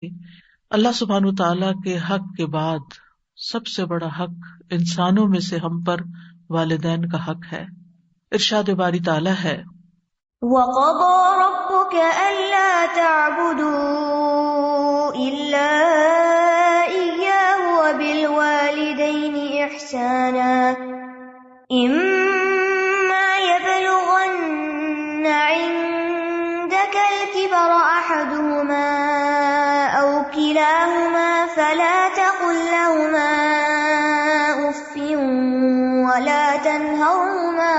اللہ سبحانہ تعالیٰ کے حق کے بعد سب سے بڑا حق انسانوں میں سے ہم پر والدین کا حق ہے۔ ارشاد باری تعالیٰ ہے، وَقَضَى رَبُّكَ أَلَّا تَعْبُدُوا إِلَّا إِيَّاهُ وَبِالْوَالِدَيْنِ إِحْسَانًا إِمَّا يَبْلُغَنَّ عِندَكَ الْكِبَرَ أَحَدُهُمَا أَوْ كِلَاهُمَا فَلَا تَقُل لَّهُمَا أُفٍّ وَلَا تَنْهَرْهُمَا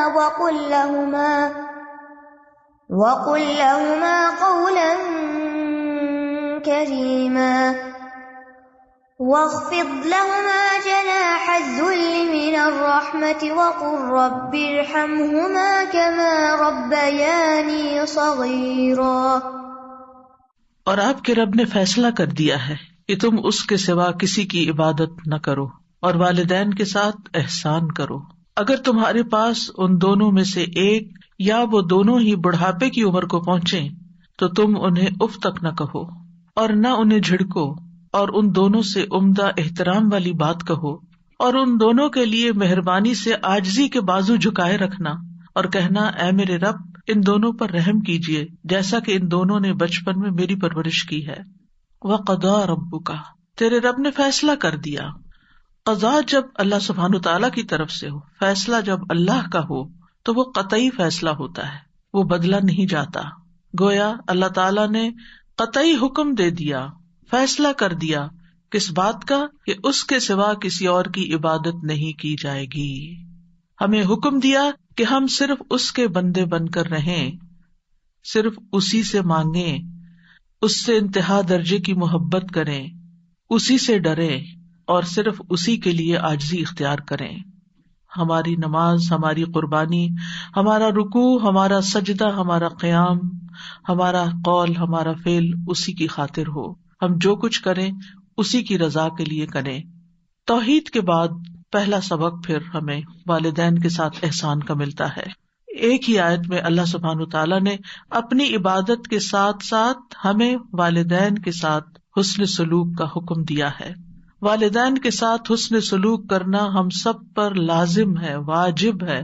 وَقُل لَّهُمَا قَوْلًا كَرِيمًا وَاخْفِضْ لَهُمَا جَنَاحَ الذُّلِّ مِنَ الرَّحْمَةِ وَقُل رَّبِّ ارْحَمْهُمَا كَمَا رَبَّيَانِي صَغِيرًا۔ اور آپ کے رب نے فیصلہ کر دیا ہے کہ تم اس کے سوا کسی کی عبادت نہ کرو اور والدین کے ساتھ احسان کرو۔ اگر تمہارے پاس ان دونوں میں سے ایک یا وہ دونوں ہی بڑھاپے کی عمر کو پہنچیں تو تم انہیں اف تک نہ کہو اور نہ انہیں جھڑکو، اور ان دونوں سے عمدہ احترام والی بات کہو، اور ان دونوں کے لیے مہربانی سے عاجزی کے بازو جھکائے رکھنا اور کہنا، اے میرے رب ان دونوں پر رحم کیجیے جیسا کہ ان دونوں نے بچپن میں میری پرورش کی ہے۔ وَقَضَىٰ رَبُّكَ، تیرے رب نے فیصلہ کر دیا۔ قضا جب اللہ سبحانہ تعالیٰ کی طرف سے ہو، فیصلہ جب اللہ کا ہو تو وہ قطعی فیصلہ ہوتا ہے، وہ بدلا نہیں جاتا۔ گویا اللہ تعالیٰ نے قطعی حکم دے دیا، فیصلہ کر دیا، کس بات کا؟ کہ اس کے سوا کسی اور کی عبادت نہیں کی جائے گی۔ ہمیں حکم دیا کہ ہم صرف اس کے بندے بن کر رہیں، صرف اسی سے مانگیں، اس سے انتہا درجے کی محبت کریں، اسی سے ڈریں اور صرف اسی کے لیے عاجزی اختیار کریں۔ ہماری نماز، ہماری قربانی، ہمارا رکوع، ہمارا سجدہ، ہمارا قیام، ہمارا قول، ہمارا فعل اسی کی خاطر ہو۔ ہم جو کچھ کریں اسی کی رضا کے لیے کریں۔ توحید کے بعد پہلا سبق پھر ہمیں والدین کے ساتھ احسان کا ملتا ہے۔ ایک ہی آیت میں اللہ سبحانہ تعالیٰ نے اپنی عبادت کے ساتھ ساتھ ہمیں والدین کے ساتھ حسن سلوک کا حکم دیا ہے۔ والدین کے ساتھ حسن سلوک کرنا ہم سب پر لازم ہے، واجب ہے،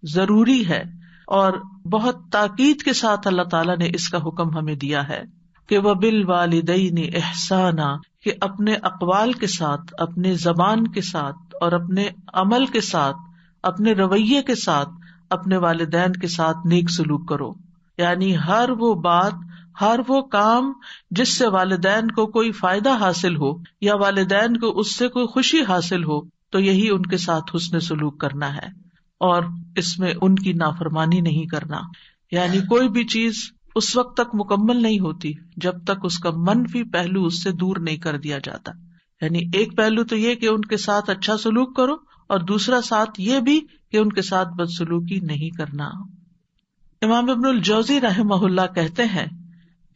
ضروری ہے، اور بہت تاکید کے ساتھ اللہ تعالیٰ نے اس کا حکم ہمیں دیا ہے کہ وَبِالْوَالِدَيْنِ إِحْسَانًا، کہ اپنے اقوال کے ساتھ، اپنے زبان کے ساتھ اور اپنے عمل کے ساتھ، اپنے رویے کے ساتھ اپنے والدین کے ساتھ نیک سلوک کرو۔ یعنی ہر وہ بات، ہر وہ کام جس سے والدین کو کوئی فائدہ حاصل ہو یا والدین کو اس سے کوئی خوشی حاصل ہو تو یہی ان کے ساتھ حسن سلوک کرنا ہے، اور اس میں ان کی نافرمانی نہیں کرنا۔ یعنی کوئی بھی چیز اس وقت تک مکمل نہیں ہوتی جب تک اس کا منفی پہلو اس سے دور نہیں کر دیا جاتا۔ یعنی ایک پہلو تو یہ کہ ان کے ساتھ اچھا سلوک کرو، اور دوسرا ساتھ یہ بھی کہ ان کے ساتھ بدسلوکی نہیں کرنا۔ امام ابن الجوزی رحمہ اللہ کہتے ہیں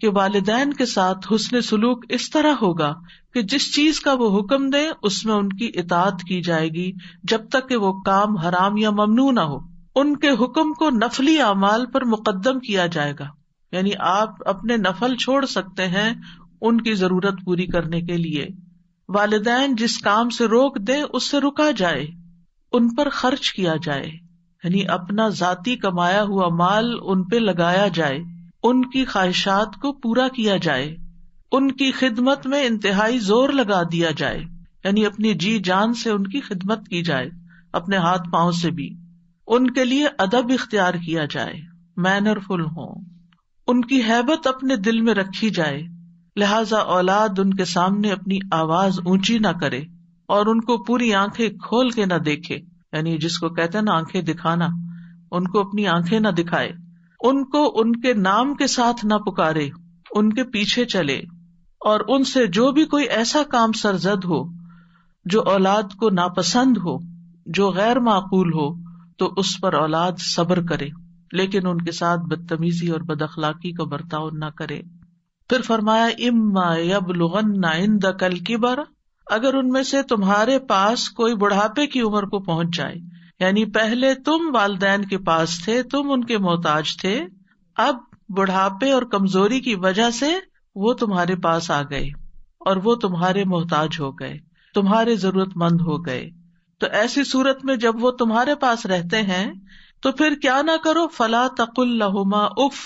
کہ والدین کے ساتھ حسن سلوک اس طرح ہوگا کہ جس چیز کا وہ حکم دے اس میں ان کی اطاعت کی جائے گی جب تک کہ وہ کام حرام یا ممنوع نہ ہو۔ ان کے حکم کو نفلی اعمال پر مقدم کیا جائے گا، یعنی آپ اپنے نفل چھوڑ سکتے ہیں ان کی ضرورت پوری کرنے کے لیے۔ والدین جس کام سے روک دیں اس سے رکا جائے، ان پر خرچ کیا جائے، یعنی اپنا ذاتی کمایا ہوا مال ان پہ لگایا جائے، ان کی خواہشات کو پورا کیا جائے، ان کی خدمت میں انتہائی زور لگا دیا جائے، یعنی اپنی جی جان سے ان کی خدمت کی جائے، اپنے ہاتھ پاؤں سے بھی۔ ان کے لیے ادب اختیار کیا جائے، مینرفل ہوں، ان کی ہیبت اپنے دل میں رکھی جائے، لہذا اولاد ان کے سامنے اپنی آواز اونچی نہ کرے اور ان کو پوری آنکھیں کھول کے نہ دیکھے، یعنی جس کو کہتے ہیں نا آنکھیں دکھانا، ان کو اپنی آنکھیں نہ دکھائے، ان کو ان کے نام کے ساتھ نہ پکارے، ان کے پیچھے چلے، اور ان سے جو بھی کوئی ایسا کام سرزد ہو جو اولاد کو ناپسند ہو، جو غیر معقول ہو، تو اس پر اولاد صبر کرے، لیکن ان کے ساتھ بدتمیزی اور بد اخلاقی کا برتاؤ نہ کرے۔ پھر فرمایا اما یبلغن عندک الکبر، اگر ان میں سے تمہارے پاس کوئی بڑھاپے کی عمر کو پہنچ جائے، یعنی پہلے تم والدین کے پاس تھے، تم ان کے محتاج تھے، اب بڑھاپے اور کمزوری کی وجہ سے وہ تمہارے پاس آ گئے، اور وہ تمہارے محتاج ہو گئے، تمہارے ضرورت مند ہو گئے. تو ایسی صورت میں جب وہ تمہارے پاس رہتے ہیں تو پھر کیا نہ کرو، فلا تقل لہما اف،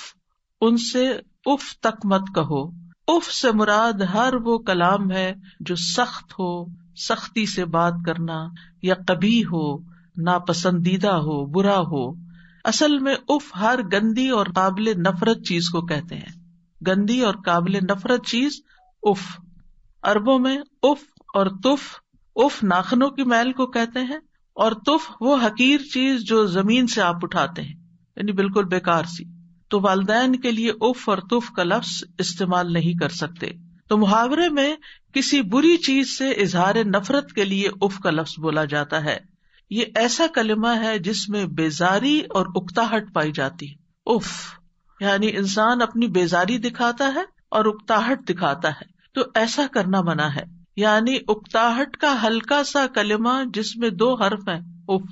ان سے اف تک مت کہو. اف سے مراد ہر وہ کلام ہے جو سخت ہو، سختی سے بات کرنا، یا قبیح ہو، ناپسندیدہ ہو، برا ہو. اصل میں اف ہر گندی اور قابل نفرت چیز کو کہتے ہیں. گندی اور قابل نفرت چیز اف. عربوں میں اف اور تف، اف ناخنوں کی میل کو کہتے ہیں، اور تف وہ حقیر چیز جو زمین سے آپ اٹھاتے ہیں، یعنی بالکل بیکار سی. تو والدین کے لیے اف اور تف کا لفظ استعمال نہیں کر سکتے. تو محاورے میں کسی بری چیز سے اظہار نفرت کے لیے اف کا لفظ بولا جاتا ہے. یہ ایسا کلمہ ہے جس میں بیزاری اور اکتاہٹ پائی جاتی ہے. اف یعنی انسان اپنی بیزاری دکھاتا ہے اور اکتاہٹ دکھاتا ہے، تو ایسا کرنا منع ہے. یعنی اکتاہٹ کا ہلکا سا کلمہ جس میں 2 حرف ہیں، اف،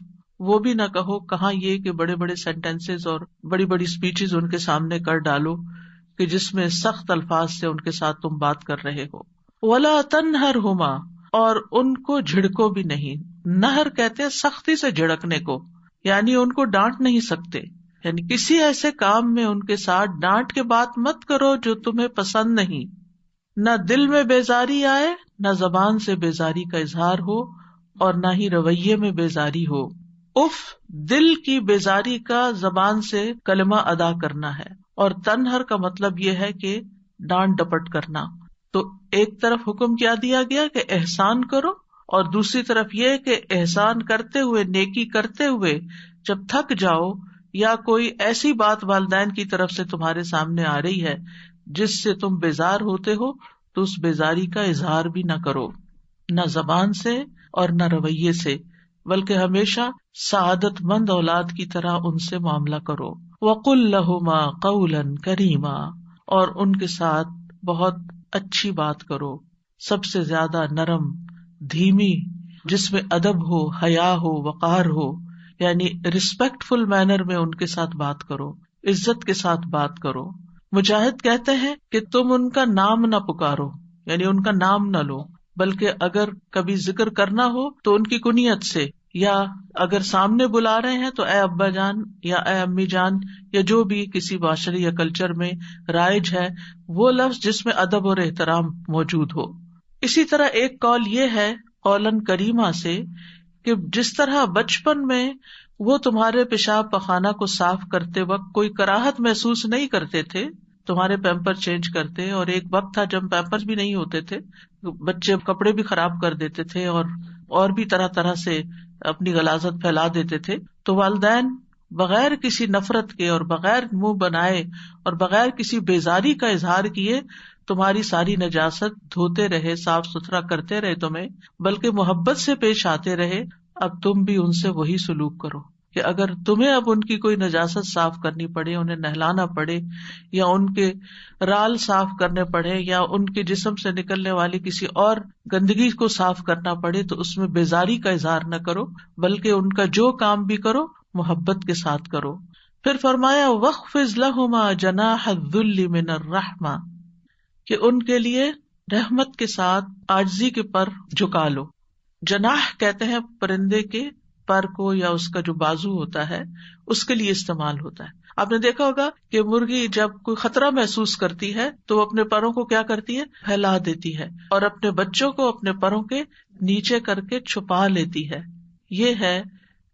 وہ بھی نہ کہو. کہاں یہ کہ بڑے بڑے سینٹینسز اور بڑی بڑی اسپیچز ان کے سامنے کر ڈالو کہ جس میں سخت الفاظ سے ان کے ساتھ تم بات کر رہے ہو. ولا تنہرہما، اور ان کو جھڑکو بھی نہیں. نہر کہتے ہیں سختی سے جھڑکنے کو، یعنی ان کو ڈانٹ نہیں سکتے. یعنی کسی ایسے کام میں ان کے ساتھ ڈانٹ کے بات مت کرو جو تمہیں پسند نہیں. نہ دل میں بیزاری آئے، نہ زبان سے بیزاری کا اظہار ہو، اور نہ ہی رویے میں بیزاری ہو. اف دل کی بیزاری کا زبان سے کلمہ ادا کرنا ہے، اور تنہر کا مطلب یہ ہے کہ ڈانٹ ڈپٹ کرنا. تو ایک طرف حکم کیا دیا گیا کہ احسان کرو، اور دوسری طرف یہ کہ احسان کرتے ہوئے، نیکی کرتے ہوئے جب تھک جاؤ یا کوئی ایسی بات والدین کی طرف سے تمہارے سامنے آ رہی ہے جس سے تم بیزار ہوتے ہو، تو اس بیزاری کا اظہار بھی نہ کرو، نہ زبان سے اور نہ رویے سے، بلکہ ہمیشہ سعادت مند اولاد کی طرح ان سے معاملہ کرو. وَقُلْ لَهُمَا قَوْلًا كَرِيمًا، اور ان کے ساتھ بہت اچھی بات کرو، سب سے زیادہ نرم، دھیمی، جس میں ادب ہو، حیا ہو، وقار ہو. یعنی ریسپیکٹ فل مینر میں ان کے ساتھ بات کرو، عزت کے ساتھ بات کرو. مجاہد کہتے ہیں کہ تم ان کا نام نہ پکارو، یعنی ان کا نام نہ لو، بلکہ اگر کبھی ذکر کرنا ہو تو ان کی کنیت سے، یا اگر سامنے بلا رہے ہیں تو اے ابا جان یا اے امی جان، یا جو بھی کسی معاشرے یا کلچر میں رائج ہے وہ لفظ جس میں ادب اور احترام موجود ہو. اسی طرح ایک قول یہ ہے قولاً کریمہ سے کہ جس طرح بچپن میں وہ تمہارے پیشاب پخانہ کو صاف کرتے وقت کوئی کراہت محسوس نہیں کرتے تھے، تمہارے پیمپر چینج کرتے، اور ایک وقت تھا جب پیمپر بھی نہیں ہوتے تھے، بچے کپڑے بھی خراب کر دیتے تھے اور بھی طرح طرح سے اپنی غلاظت پھیلا دیتے تھے، تو والدین بغیر کسی نفرت کے اور بغیر منہ بنائے اور بغیر کسی بیزاری کا اظہار کیے تمہاری ساری نجاست دھوتے رہے، صاف ستھرا کرتے رہے تمہیں، بلکہ محبت سے پیش آتے رہے. اب تم بھی ان سے وہی سلوک کرو کہ اگر تمہیں اب ان کی کوئی نجاست صاف کرنی پڑے، انہیں نہلانا پڑے، یا ان کے رال صاف کرنے پڑے، یا ان کے جسم سے نکلنے والی کسی اور گندگی کو صاف کرنا پڑے، تو اس میں بیزاری کا اظہار نہ کرو، بلکہ ان کا جو کام بھی کرو محبت کے ساتھ کرو. پھر فرمایا وَاخْفِضْ لَهُمَا جَنَاحَ الذُّلِّ مِنَ الرَّحْمَةِ، کہ ان کے لیے رحمت کے ساتھ عاجزی کے پر جھکا لو. جناح کہتے ہیں پرندے کے پر کو، یا اس کا جو بازو ہوتا ہے اس کے لیے استعمال ہوتا ہے. آپ نے دیکھا ہوگا کہ مرغی جب کوئی خطرہ محسوس کرتی ہے تو وہ اپنے پروں کو کیا کرتی ہے، پھیلا دیتی ہے، اور اپنے بچوں کو اپنے پروں کے نیچے کر کے چھپا لیتی ہے. یہ ہے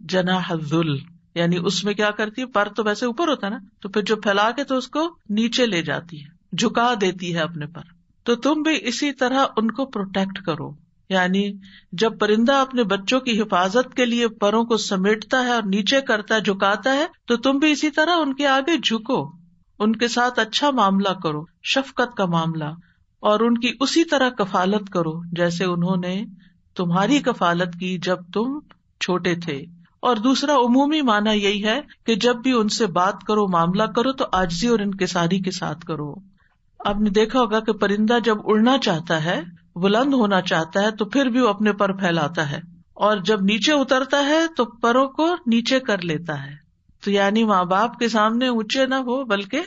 جناح الذل، یعنی اس میں کیا کرتی ہے، پر تو ویسے اوپر ہوتا ہے نا، تو پھر جو پھیلا کے تو اس کو نیچے لے جاتی ہے، جھکا دیتی ہے اپنے پر. تو تم بھی اسی طرح ان کو پروٹیکٹ کرو. یعنی جب پرندہ اپنے بچوں کی حفاظت کے لیے پروں کو سمیٹتا ہے اور نیچے کرتا ہے، جھکاتا ہے، تو تم بھی اسی طرح ان کے آگے جھکو، ان کے ساتھ اچھا معاملہ کرو، شفقت کا معاملہ، اور ان کی اسی طرح کفالت کرو جیسے انہوں نے تمہاری کفالت کی جب تم چھوٹے تھے. اور دوسرا عمومی معنی یہی ہے کہ جب بھی ان سے بات کرو، معاملہ کرو، تو عاجزی اور انکساری کے ساتھ کرو. آپ نے دیکھا ہوگا کہ پرندہ جب اڑنا چاہتا ہے، بلند ہونا چاہتا ہے، تو پھر بھی وہ اپنے پر پھیلاتا ہے، اور جب نیچے اترتا ہے تو پروں کو نیچے کر لیتا ہے. تو یعنی ماں باپ کے سامنے اونچے نہ ہو بلکہ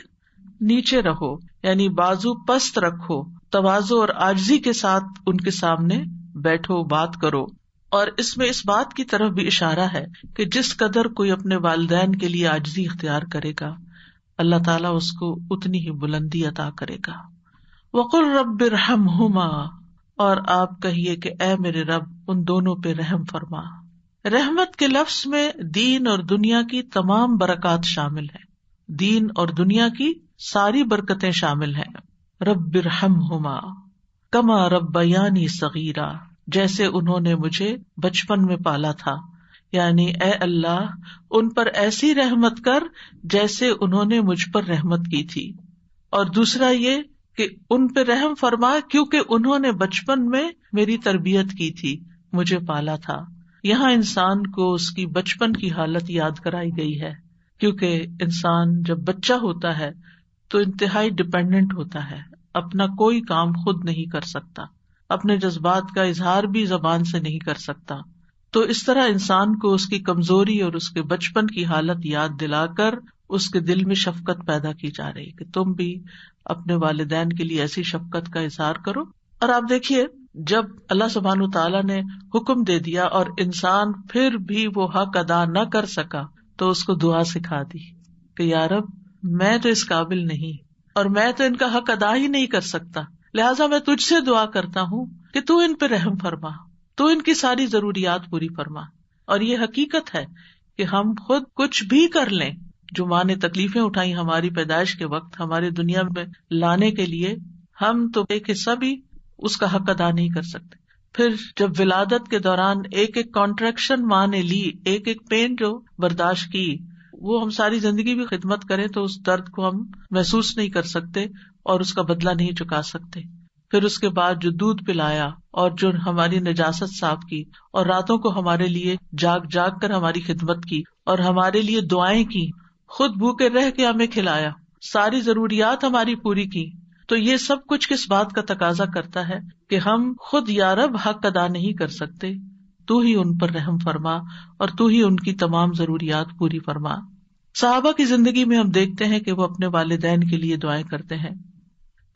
نیچے رہو، یعنی بازو پست رکھو، تواضع اور عاجزی کے ساتھ ان کے سامنے بیٹھو، بات کرو. اور اس میں اس بات کی طرف بھی اشارہ ہے کہ جس قدر کوئی اپنے والدین کے لیے عاجزی اختیار کرے گا اللہ تعالیٰ اس کو اتنی ہی بلندی عطا کرے گا. وَقُلْ رَبِّ ارْحَمْهُمَا، اور آپ کہیے کہ اے میرے رب ان دونوں پہ رحم فرما. رحمت کے لفظ میں دین اور دنیا کی تمام برکات شامل ہیں، دین اور دنیا کی ساری برکتیں شامل ہیں. رب ارحمہما کما ربیانی صغیرا، جیسے انہوں نے مجھے بچپن میں پالا تھا، یعنی اے اللہ ان پر ایسی رحمت کر جیسے انہوں نے مجھ پر رحمت کی تھی. اور دوسرا یہ کہ ان پہ رحم فرما کیونکہ انہوں نے بچپن میں میری تربیت کی تھی، مجھے پالا تھا. یہاں انسان کو اس کی بچپن کی حالت یاد کرائی گئی ہے، کیونکہ انسان جب بچہ ہوتا ہے تو انتہائی ڈپینڈنٹ ہوتا ہے، اپنا کوئی کام خود نہیں کر سکتا، اپنے جذبات کا اظہار بھی زبان سے نہیں کر سکتا. تو اس طرح انسان کو اس کی کمزوری اور اس کے بچپن کی حالت یاد دلا کر اس کے دل میں شفقت پیدا کی جا رہی کہ تم بھی اپنے والدین کے لیے ایسی شفقت کا اظہار کرو. اور آپ دیکھیے جب اللہ سبحانہ وتعالیٰ نے حکم دے دیا اور انسان پھر بھی وہ حق ادا نہ کر سکا تو اس کو دعا سکھا دی کہ یا رب میں تو اس قابل نہیں اور میں تو ان کا حق ادا ہی نہیں کر سکتا، لہٰذا میں تجھ سے دعا کرتا ہوں کہ تو ان پہ رحم فرما، تو ان کی ساری ضروریات پوری فرما. اور یہ حقیقت ہے کہ ہم خود کچھ بھی کر لیں، جو ماں نے تکلیفیں اٹھائی ہماری پیدائش کے وقت ہماری دنیا میں لانے کے لیے، ہم تو ایک حصہ بھی اس کا حق ادا نہیں کر سکتے. پھر جب ولادت کے دوران ایک ایک کانٹریکشن ماں نے لی، ایک ایک پین جو برداشت کی، وہ ہم ساری زندگی بھی خدمت کریں تو اس درد کو ہم محسوس نہیں کر سکتے اور اس کا بدلہ نہیں چکا سکتے. پھر اس کے بعد جو دودھ پلایا اور جو ہماری نجاست صاف کی اور راتوں کو ہمارے لیے جاگ جاگ کر ہماری خدمت کی اور ہمارے لیے دعائیں کی، خود بھوکے رہ کے ہمیں کھلایا، ساری ضروریات ہماری پوری کی. تو یہ سب کچھ کس بات کا تقاضا کرتا ہے کہ ہم خود یا رب حق ادا نہیں کر سکتے، تو ہی ان پر رحم فرما اور تو ہی ان کی تمام ضروریات پوری فرما. صحابہ کی زندگی میں ہم دیکھتے ہیں کہ وہ اپنے والدین کے لیے دعائیں کرتے ہیں.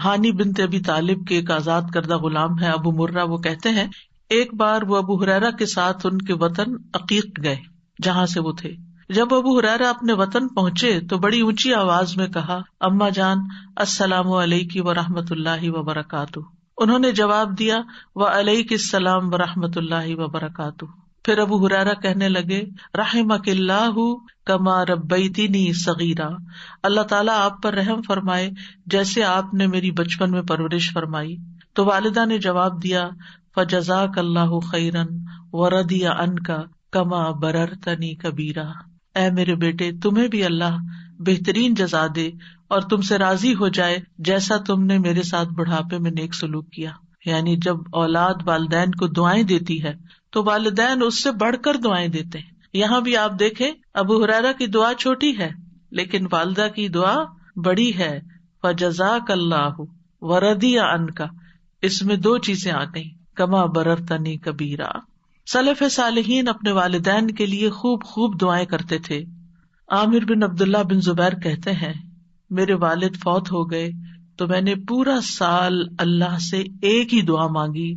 ہانی بنت ابی طالب کے ایک آزاد کردہ غلام ہے ابو مرہ، وہ کہتے ہیں ایک بار وہ ابو ہریرہ کے ساتھ ان کے وطن عقیق گئے جہاں سے وہ تھے. جب ابو ہریرہ اپنے وطن پہنچے تو بڑی اونچی آواز میں کہا، اماں جان السلام علیکی ورحمۃ اللہ وبرکاتہ. انہوں نے جواب دیا، وعلیک السلام ورحمۃ اللہ وبرکاتہ. پھر ابو ہریرہ کہنے لگے، رحمک اللہ کما ربیتنی صغیرا، اللہ تعالیٰ آپ پر رحم فرمائے جیسے آپ نے میری بچپن میں پرورش فرمائی. تو والدہ نے جواب دیا، فجزاک اللہ خیرا ورضی عنک کما بررتنی کبیرا. اے میرے بیٹے تمہیں بھی اللہ بہترین جزا دے اور تم سے راضی ہو جائے جیسا تم نے میرے ساتھ بڑھاپے میں نیک سلوک کیا. یعنی جب اولاد والدین کو دعائیں دیتی ہے تو والدین اس سے بڑھ کر دعائیں دیتے ہیں. یہاں بھی آپ دیکھیں ابو ہریرہ کی دعا چھوٹی ہے لیکن والدہ کی دعا بڑی ہے. فجزاک اللہ ورضی عنک، اس میں دو چیزیں آ گئی، کما بررتنی کبیرا. سلف صالحین اپنے والدین کے لیے خوب خوب دعائیں کرتے تھے. عامر بن عبداللہ بن زبیر کہتے ہیں، میرے والد فوت ہو گئے تو میں نے پورا سال اللہ سے ایک ہی دعا مانگی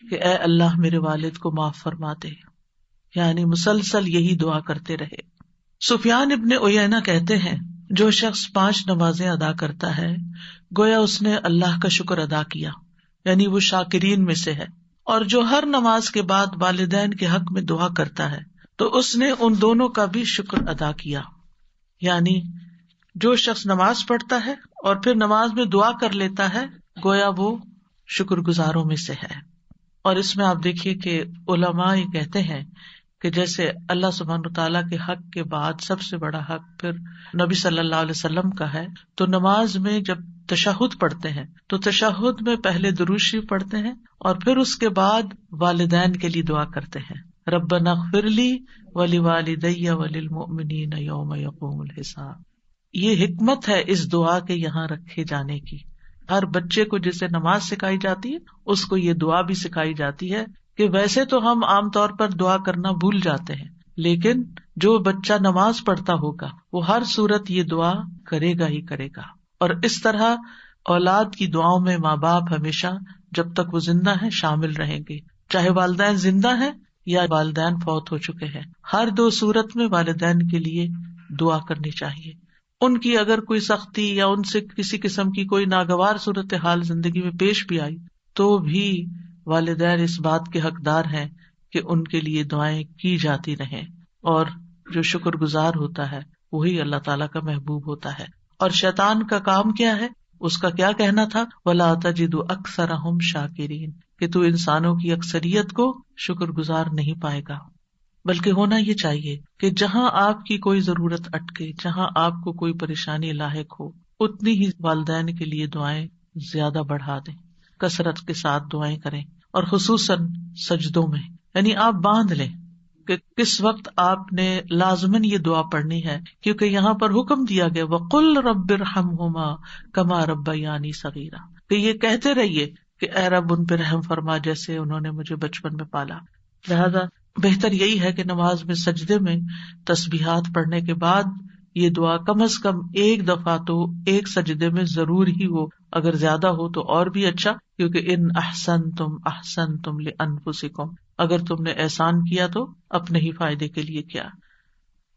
کہ اے اللہ میرے والد کو معاف فرما دے. یعنی مسلسل یہی دعا کرتے رہے. سفیان ابن عیینہ کہتے ہیں، جو شخص 5 نمازیں ادا کرتا ہے گویا اس نے اللہ کا شکر ادا کیا، یعنی وہ شاکرین میں سے ہے. اور جو ہر نماز کے بعد والدین کے حق میں دعا کرتا ہے تو اس نے ان دونوں کا بھی شکر ادا کیا. یعنی جو شخص نماز پڑھتا ہے اور پھر نماز میں دعا کر لیتا ہے گویا وہ شکر گزاروں میں سے ہے. اور اس میں آپ دیکھیے کہ علماء یہ کہتے ہیں کہ جیسے اللہ سبحانہ تعالیٰ کے حق کے بعد سب سے بڑا حق پھر نبی صلی اللہ علیہ وسلم کا ہے، تو نماز میں جب تشہد پڑھتے ہیں تو تشہد میں پہلے درود شریف پڑھتے ہیں اور پھر اس کے بعد والدین کے لیے دعا کرتے ہیں، ربنا اغفر لی ولوالدی وللمؤمنین یوم یقوم الحساب. یہ حکمت ہے اس دعا کے یہاں رکھے جانے کی. ہر بچے کو جسے نماز سکھائی جاتی ہے اس کو یہ دعا بھی سکھائی جاتی ہے کہ ویسے تو ہم عام طور پر دعا کرنا بھول جاتے ہیں، لیکن جو بچہ نماز پڑھتا ہوگا وہ ہر صورت یہ دعا کرے گا ہی کرے گا. اور اس طرح اولاد کی دعاؤں میں ماں باپ ہمیشہ جب تک وہ زندہ ہیں شامل رہیں گے، چاہے والدین زندہ ہیں یا والدین فوت ہو چکے ہیں. ہر دو صورت میں والدین کے لیے دعا کرنی چاہیے. ان کی اگر کوئی سختی یا ان سے کسی قسم کی کوئی ناگوار صورتحال زندگی میں پیش بھی آئی تو بھی والدین اس بات کے حقدار ہیں کہ ان کے لیے دعائیں کی جاتی رہیں، اور جو شکر گزار ہوتا ہے وہی اللہ تعالیٰ کا محبوب ہوتا ہے. اور شیطان کا کام کیا ہے؟ اس کا کیا کہنا تھا؟ وَلَا تَجِدُ أَكْثَرَهُمْ شَاكِرِينَ، کہ تو انسانوں کی اکثریت کو شکر گزار نہیں پائے گا. بلکہ ہونا یہ چاہیے کہ جہاں آپ کی کوئی ضرورت اٹکے، جہاں آپ کو کوئی پریشانی لاحق ہو، اتنی ہی والدین کے لیے دعائیں زیادہ بڑھا دیں، کثرت کے ساتھ دعائیں کریں، اور خصوصاً سجدوں میں. یعنی آپ باندھ لیں کہ کس وقت آپ نے لازماً یہ دعا پڑھنی ہے، کیونکہ یہاں پر حکم دیا گیا وَقُلْ رَبِّ ارْحَمْهُمَا كَمَا رَبَّيَانِي صَغِيرًا، کہ یہ کہتے رہیے کہ اے رب ان پہ رحم فرما جیسے انہوں نے مجھے بچپن میں پالا. لہذا بہتر یہی ہے کہ نماز میں سجدے میں تسبیحات پڑھنے کے بعد یہ دعا کم از کم ایک دفعہ تو ایک سجدے میں ضرور ہی ہو، اگر زیادہ ہو تو اور بھی اچھا، کیونکہ ان احسنتم احسنتم لانفسکم، اگر تم نے احسان کیا تو اپنے ہی فائدے کے لیے کیا.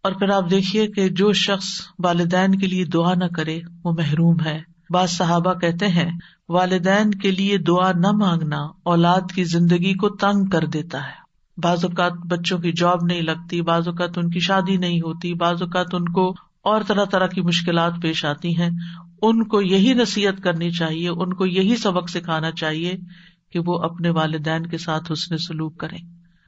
اور پھر آپ دیکھیے کہ جو شخص والدین کے لیے دعا نہ کرے وہ محروم ہے. بعض صحابہ کہتے ہیں والدین کے لیے دعا نہ مانگنا اولاد کی زندگی کو تنگ کر دیتا ہے. بعض اوقات بچوں کی جاب نہیں لگتی، بعض اوقات ان کی شادی نہیں ہوتی، بعض اوقات ان کو اور طرح طرح کی مشکلات پیش آتی ہیں. ان کو یہی نصیحت کرنی چاہیے، ان کو یہی سبق سکھانا چاہیے کہ وہ اپنے والدین کے ساتھ حسن سلوک کریں.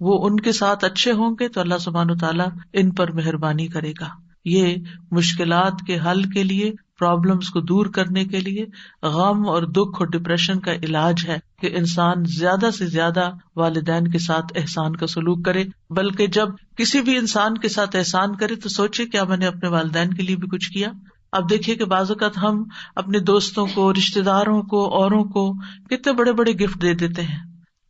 وہ ان کے ساتھ اچھے ہوں گے تو اللہ سبحانہ وتعالیٰ ان پر مہربانی کرے گا. یہ مشکلات کے حل کے لیے، پرابلمس کو دور کرنے کے لیے، غم اور دکھ اور ڈپریشن کا علاج ہے کہ انسان زیادہ سے زیادہ والدین کے ساتھ احسان کا سلوک کرے. بلکہ جب کسی بھی انسان کے ساتھ احسان کرے تو سوچے کیا میں نے اپنے والدین کے لیے بھی کچھ کیا. اب دیکھیے کہ بعض اوقات ہم اپنے دوستوں کو، رشتہ داروں کو، اوروں کو کتنے بڑے بڑے گفٹ دے دیتے ہیں،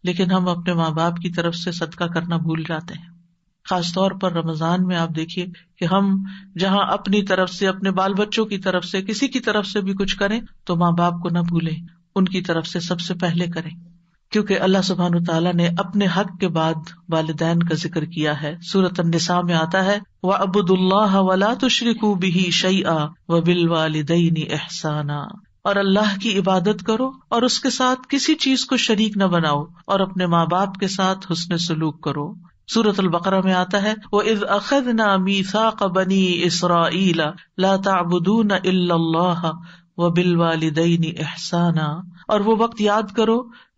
لیکن ہم اپنے ماں باپ کی طرف سے صدقہ کرنا بھول جاتے ہیں. خاص طور پر رمضان میں آپ دیکھیے کہ ہم جہاں اپنی طرف سے، اپنے بال بچوں کی طرف سے، کسی کی طرف سے بھی کچھ کریں تو ماں باپ کو نہ بھولیں، ان کی طرف سے سب سے پہلے کریں، کیونکہ اللہ سبحانہ وتعالیٰ نے اپنے حق کے بعد والدین کا ذکر کیا ہے. سورۃ النساء میں آتا ہے وَاعْبُدُوا اللَّهَ وَلَا تُشْرِكُوا بِهِ شَيْئًا وَبِالْوَالِدَيْنِ إِحْسَانًا، اور اللہ کی عبادت کرو اور اس کے ساتھ کسی چیز کو شریک نہ بناؤ، اور اپنے ماں باپ کے ساتھ حسن سلوک کرو. سورۃ البقرہ میں آتا ہے وَإِذْ أَخَذْنَا مِيثَاقَ بَنِي إِسْرَائِيلَ لَا تَعْبُدُونَ إِلَّا اللَّهَ وَبِالْوَالِدَيْنِ إِحْسَانًا، اور وہ وقت یاد کرو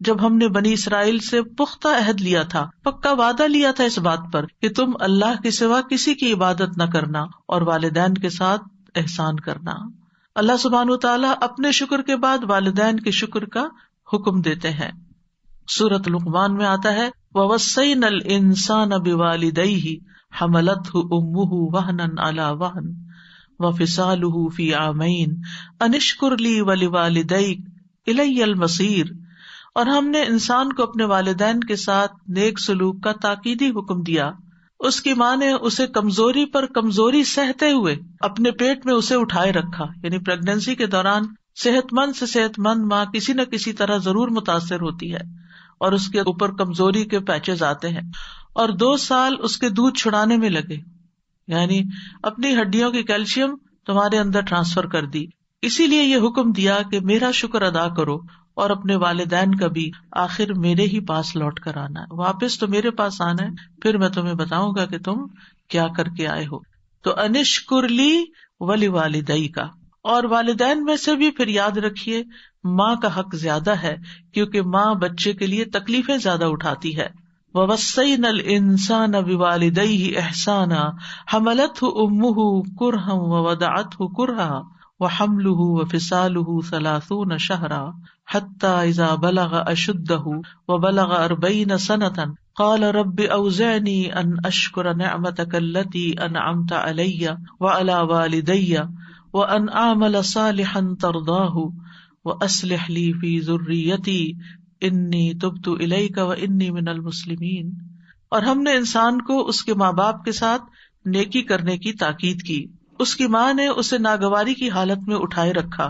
جب ہم نے بنی اسرائیل سے پختہ عہد لیا تھا، پکا وعدہ لیا تھا اس بات پر کہ تم اللہ کے سوا کسی کی عبادت نہ کرنا اور والدین کے ساتھ احسان کرنا. اللہ سبحانہ وتعالیٰ اپنے شکر کے بعد والدین کے شکر کا حکم دیتے ہیں. سورۃ لقمان میں آتا ہے وَوَصَّيْنَا الْإِنسَانَ بِوَالِدَيْهِ حَمَلَتْهُ أُمُّهُ وَهْنًا عَلَى وَهْنٍ وَفِصَالُهُ فِي عَامَيْنِ أَنِ اشْكُرْ لِي وَلِوَالِدَيْكَ إِلَيَّ الْمَصِيرُ، اور ہم نے انسان کو اپنے والدین کے ساتھ نیک سلوک کا تاکیدی حکم دیا. اس کی ماں نے اسے کمزوری پر کمزوری سہتے ہوئے اپنے پیٹ میں اسے اٹھائے رکھا. یعنی پریگنینسی کے دوران صحت مند سے صحت مند ماں کسی نہ کسی طرح ضرور متاثر ہوتی ہے، اور اس کے اوپر کمزوری کے پیچز آتے ہیں، اور 2 سال اس کے دودھ چھڑانے میں لگے، یعنی اپنی ہڈیوں کی کیلشیم تمہارے اندر ٹرانسفر کر دی. اسی لیے یہ حکم دیا کہ میرا شکر ادا کرو اور اپنے والدین کا بھی. آخر میرے ہی پاس لوٹ کر آنا ہے، واپس تو میرے پاس آنا ہے، پھر میں تمہیں بتاؤں گا کہ تم کیا کر کے آئے ہو. تو انشکر لی ولیوالدیک، اور والدین میں سے بھی پھر یاد رکھیے ماں کا حق زیادہ ہے، کیونکہ ماں بچے کے لیے تکلیفیں زیادہ اٹھاتی ہے. وَوَصَّيْنَا الْإِنسَانَ بِوَالِدَيْهِ إِحْسَانًا حَمَلَتْهُ أُمُّهُ كُرْهًا وَوَضَعَتْهُ كُرْهًا وَحَمْلُهُ وَفِصَالُهُ 30 شهرا حَتَّى إِذَا بَلَغَ أَشُدَّهُ وَبَلَغَ 40 سَنَةً قَالَ رَبِّ أَوْزِعْنِي أَنْ أَشْكُرَ نِعْمَتَكَ الَّتِي أَنْعَمْتَ عَلَيَّ وَعَلَى وَالِدَيَّ وَأَنْ أَعْمَلَ صَالِحًا تَرْضَاهُ وَأَصْلِحْ لِي فِي ذُرِّيَّتِي إِنِّي تُبْتُ إِلَيْكَ وَإِنِّي مِنَ الْمُسْلِمِينَ. اور ہم نے انسان کو اس کے ماں باپ کے ساتھ نیکی کرنے کی تاکید کی. اس کی ماں نے اسے ناگواری کی حالت میں اٹھائے رکھا،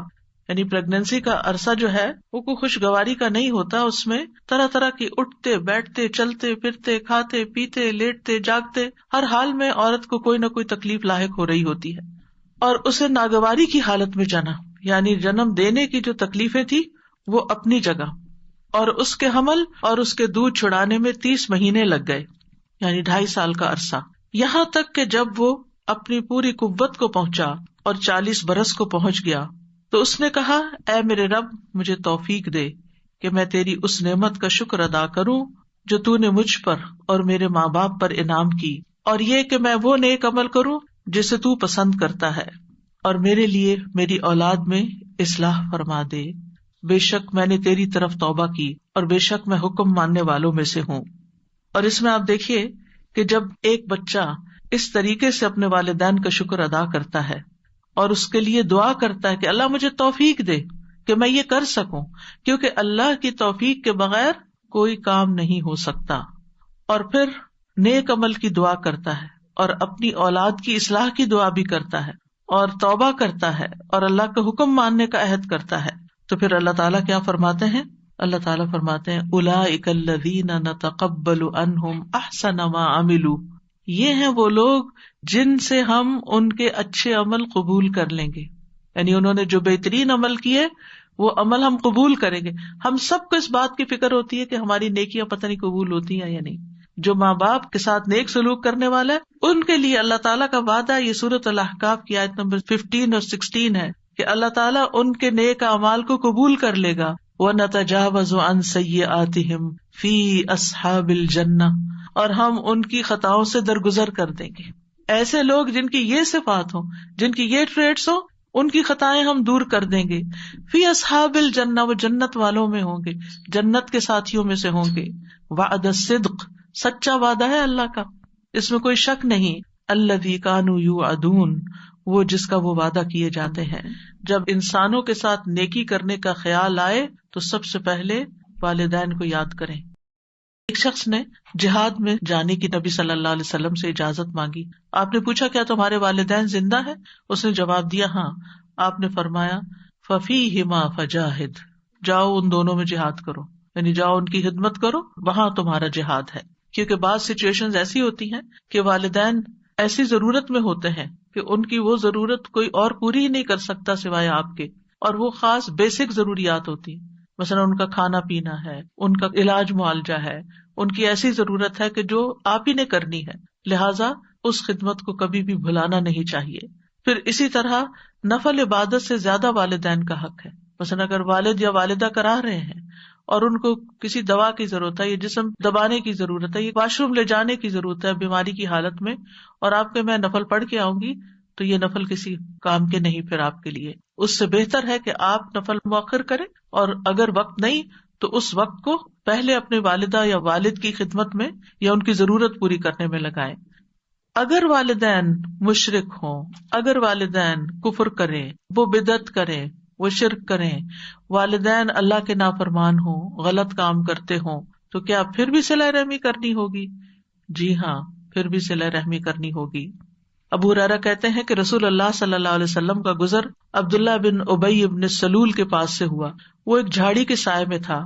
یعنی پریگنینسی کا عرصہ جو ہے وہ کوئی خوشگواری کا نہیں ہوتا، اس میں طرح طرح کی اٹھتے بیٹھتے چلتے پھرتے کھاتے پیتے لیٹتے جاگتے ہر حال میں عورت کو کوئی نہ کوئی تکلیف لاحق ہو رہی ہوتی ہے. اور اسے ناگواری کی حالت میں جنا، یعنی جنم دینے کی جو تکلیفیں تھی وہ اپنی جگہ، اور اس کے حمل اور اس کے دودھ چھڑانے میں 30 مہینے لگ گئے، یعنی 2.5 سال کا عرصہ، یہاں تک کہ جب وہ اپنی پوری قوت کو پہنچا اور 40 برس کو پہنچ گیا تو اس نے کہا، اے میرے رب مجھے توفیق دے کہ میں تیری اس نعمت کا شکر ادا کروں جو تو نے مجھ پر اور میرے ماں باپ پر انعام کی، اور یہ کہ میں وہ نیک عمل کروں جسے تو پسند کرتا ہے، اور میرے لیے میری اولاد میں اصلاح فرما دے. بے شک میں نے تیری طرف توبہ کی اور بے شک میں حکم ماننے والوں میں سے ہوں. اور اس میں آپ دیکھیے کہ جب ایک بچہ اس طریقے سے اپنے والدین کا شکر ادا کرتا ہے اور اس کے لیے دعا کرتا ہے کہ اللہ مجھے توفیق دے کہ میں یہ کر سکوں، کیونکہ اللہ کی توفیق کے بغیر کوئی کام نہیں ہو سکتا، اور پھر نیک عمل کی دعا کرتا ہے اور اپنی اولاد کی اصلاح کی دعا بھی کرتا ہے اور توبہ کرتا ہے اور اللہ کا حکم ماننے کا عہد کرتا ہے، تو پھر اللہ تعالیٰ کیا فرماتے ہیں؟ اللہ تعالیٰ فرماتے ہیں اولئک الذین نتقبل عنہم احسن ما عملوا، یہ ہیں وہ لوگ جن سے ہم ان کے اچھے عمل قبول کر لیں گے، یعنی انہوں نے جو بہترین عمل کیے وہ عمل ہم قبول کریں گے. ہم سب کو اس بات کی فکر ہوتی ہے کہ ہماری نیکیاں پتہ نہیں قبول ہوتی ہیں یا نہیں. جو ماں باپ کے ساتھ نیک سلوک کرنے والا ہے ان کے لیے اللہ تعالیٰ کا وعدہ، یہ سورۃ الاحقاف کی آیت نمبر 15 اور 16 ہے کہ اللہ تعالیٰ ان کے نیک اعمال کو قبول کر لے گا. وَنَتَجَاوَزُ عَنْ سَيِّئَاتِهِمْ فِي أَصْحَابِ الْجَنَّةِ، اور ہم ان کی خطاؤں سے درگزر کر دیں گے. ایسے لوگ جن کی یہ صفات ہوں، جن کی یہ ٹریٹس ہوں، ان کی خطائیں ہم دور کر دیں گے. فی اصحاب الجنہ، وہ جنت والوں میں ہوں گے، جنت کے ساتھیوں میں سے ہوں گے. وعد الصدق، سچا وعدہ ہے اللہ کا، اس میں کوئی شک نہیں. الذی کانوا یوعدون، وہ جس کا وہ وعدہ کیے جاتے ہیں. جب انسانوں کے ساتھ نیکی کرنے کا خیال آئے تو سب سے پہلے والدین کو یاد کریں. ایک شخص نے جہاد میں جانے کی نبی صلی اللہ علیہ وسلم سے اجازت مانگی. آپ نے پوچھا کیا تمہارے والدین زندہ ہیں؟ اس نے جواب دیا ہاں. آپ نے فرمایا ففیہما فجاہد، جاؤ ان دونوں میں جہاد کرو، یعنی جاؤ ان کی خدمت کرو، وہاں تمہارا جہاد ہے. کیونکہ بعض سچویشنز ایسی ہوتی ہیں کہ والدین ایسی ضرورت میں ہوتے ہیں کہ ان کی وہ ضرورت کوئی اور پوری ہی نہیں کر سکتا سوائے آپ کے، اور وہ خاص بیسک ضروریات ہوتی ہیں. مثلا ان کا کھانا پینا ہے، ان کا علاج معالجہ ہے، ان کی ایسی ضرورت ہے کہ جو آپ ہی نے کرنی ہے، لہٰذا اس خدمت کو کبھی بھی بھلانا نہیں چاہیے. پھر اسی طرح نفل عبادت سے زیادہ والدین کا حق ہے. مثلا اگر والد یا والدہ کرا رہے ہیں اور ان کو کسی دوا کی ضرورت ہے، یہ جسم دبانے کی ضرورت ہے، یہ واش روم لے جانے کی ضرورت ہے بیماری کی حالت میں، اور آپ کے میں نفل پڑھ کے آؤں گی، تو یہ نفل کسی کام کے نہیں. پھر آپ کے لیے اس سے بہتر ہے کہ آپ نفل مؤخر کریں، اور اگر وقت نہیں تو اس وقت کو پہلے اپنے والدہ یا والد کی خدمت میں یا ان کی ضرورت پوری کرنے میں لگائیں. اگر والدین مشرک ہوں، اگر والدین کفر کریں، وہ بدعت کریں، وہ شرک کریں، والدین اللہ کے نافرمان ہوں، غلط کام کرتے ہوں، تو کیا پھر بھی صلہ رحمی کرنی ہوگی؟ جی ہاں، پھر بھی صلہ رحمی کرنی ہوگی. ابو ہریرہ کہتے ہیں کہ رسول اللہ صلی اللہ علیہ وسلم کا گزر عبداللہ بن ابی بن سلول کے پاس سے ہوا. وہ ایک جھاڑی کے سائے میں تھا.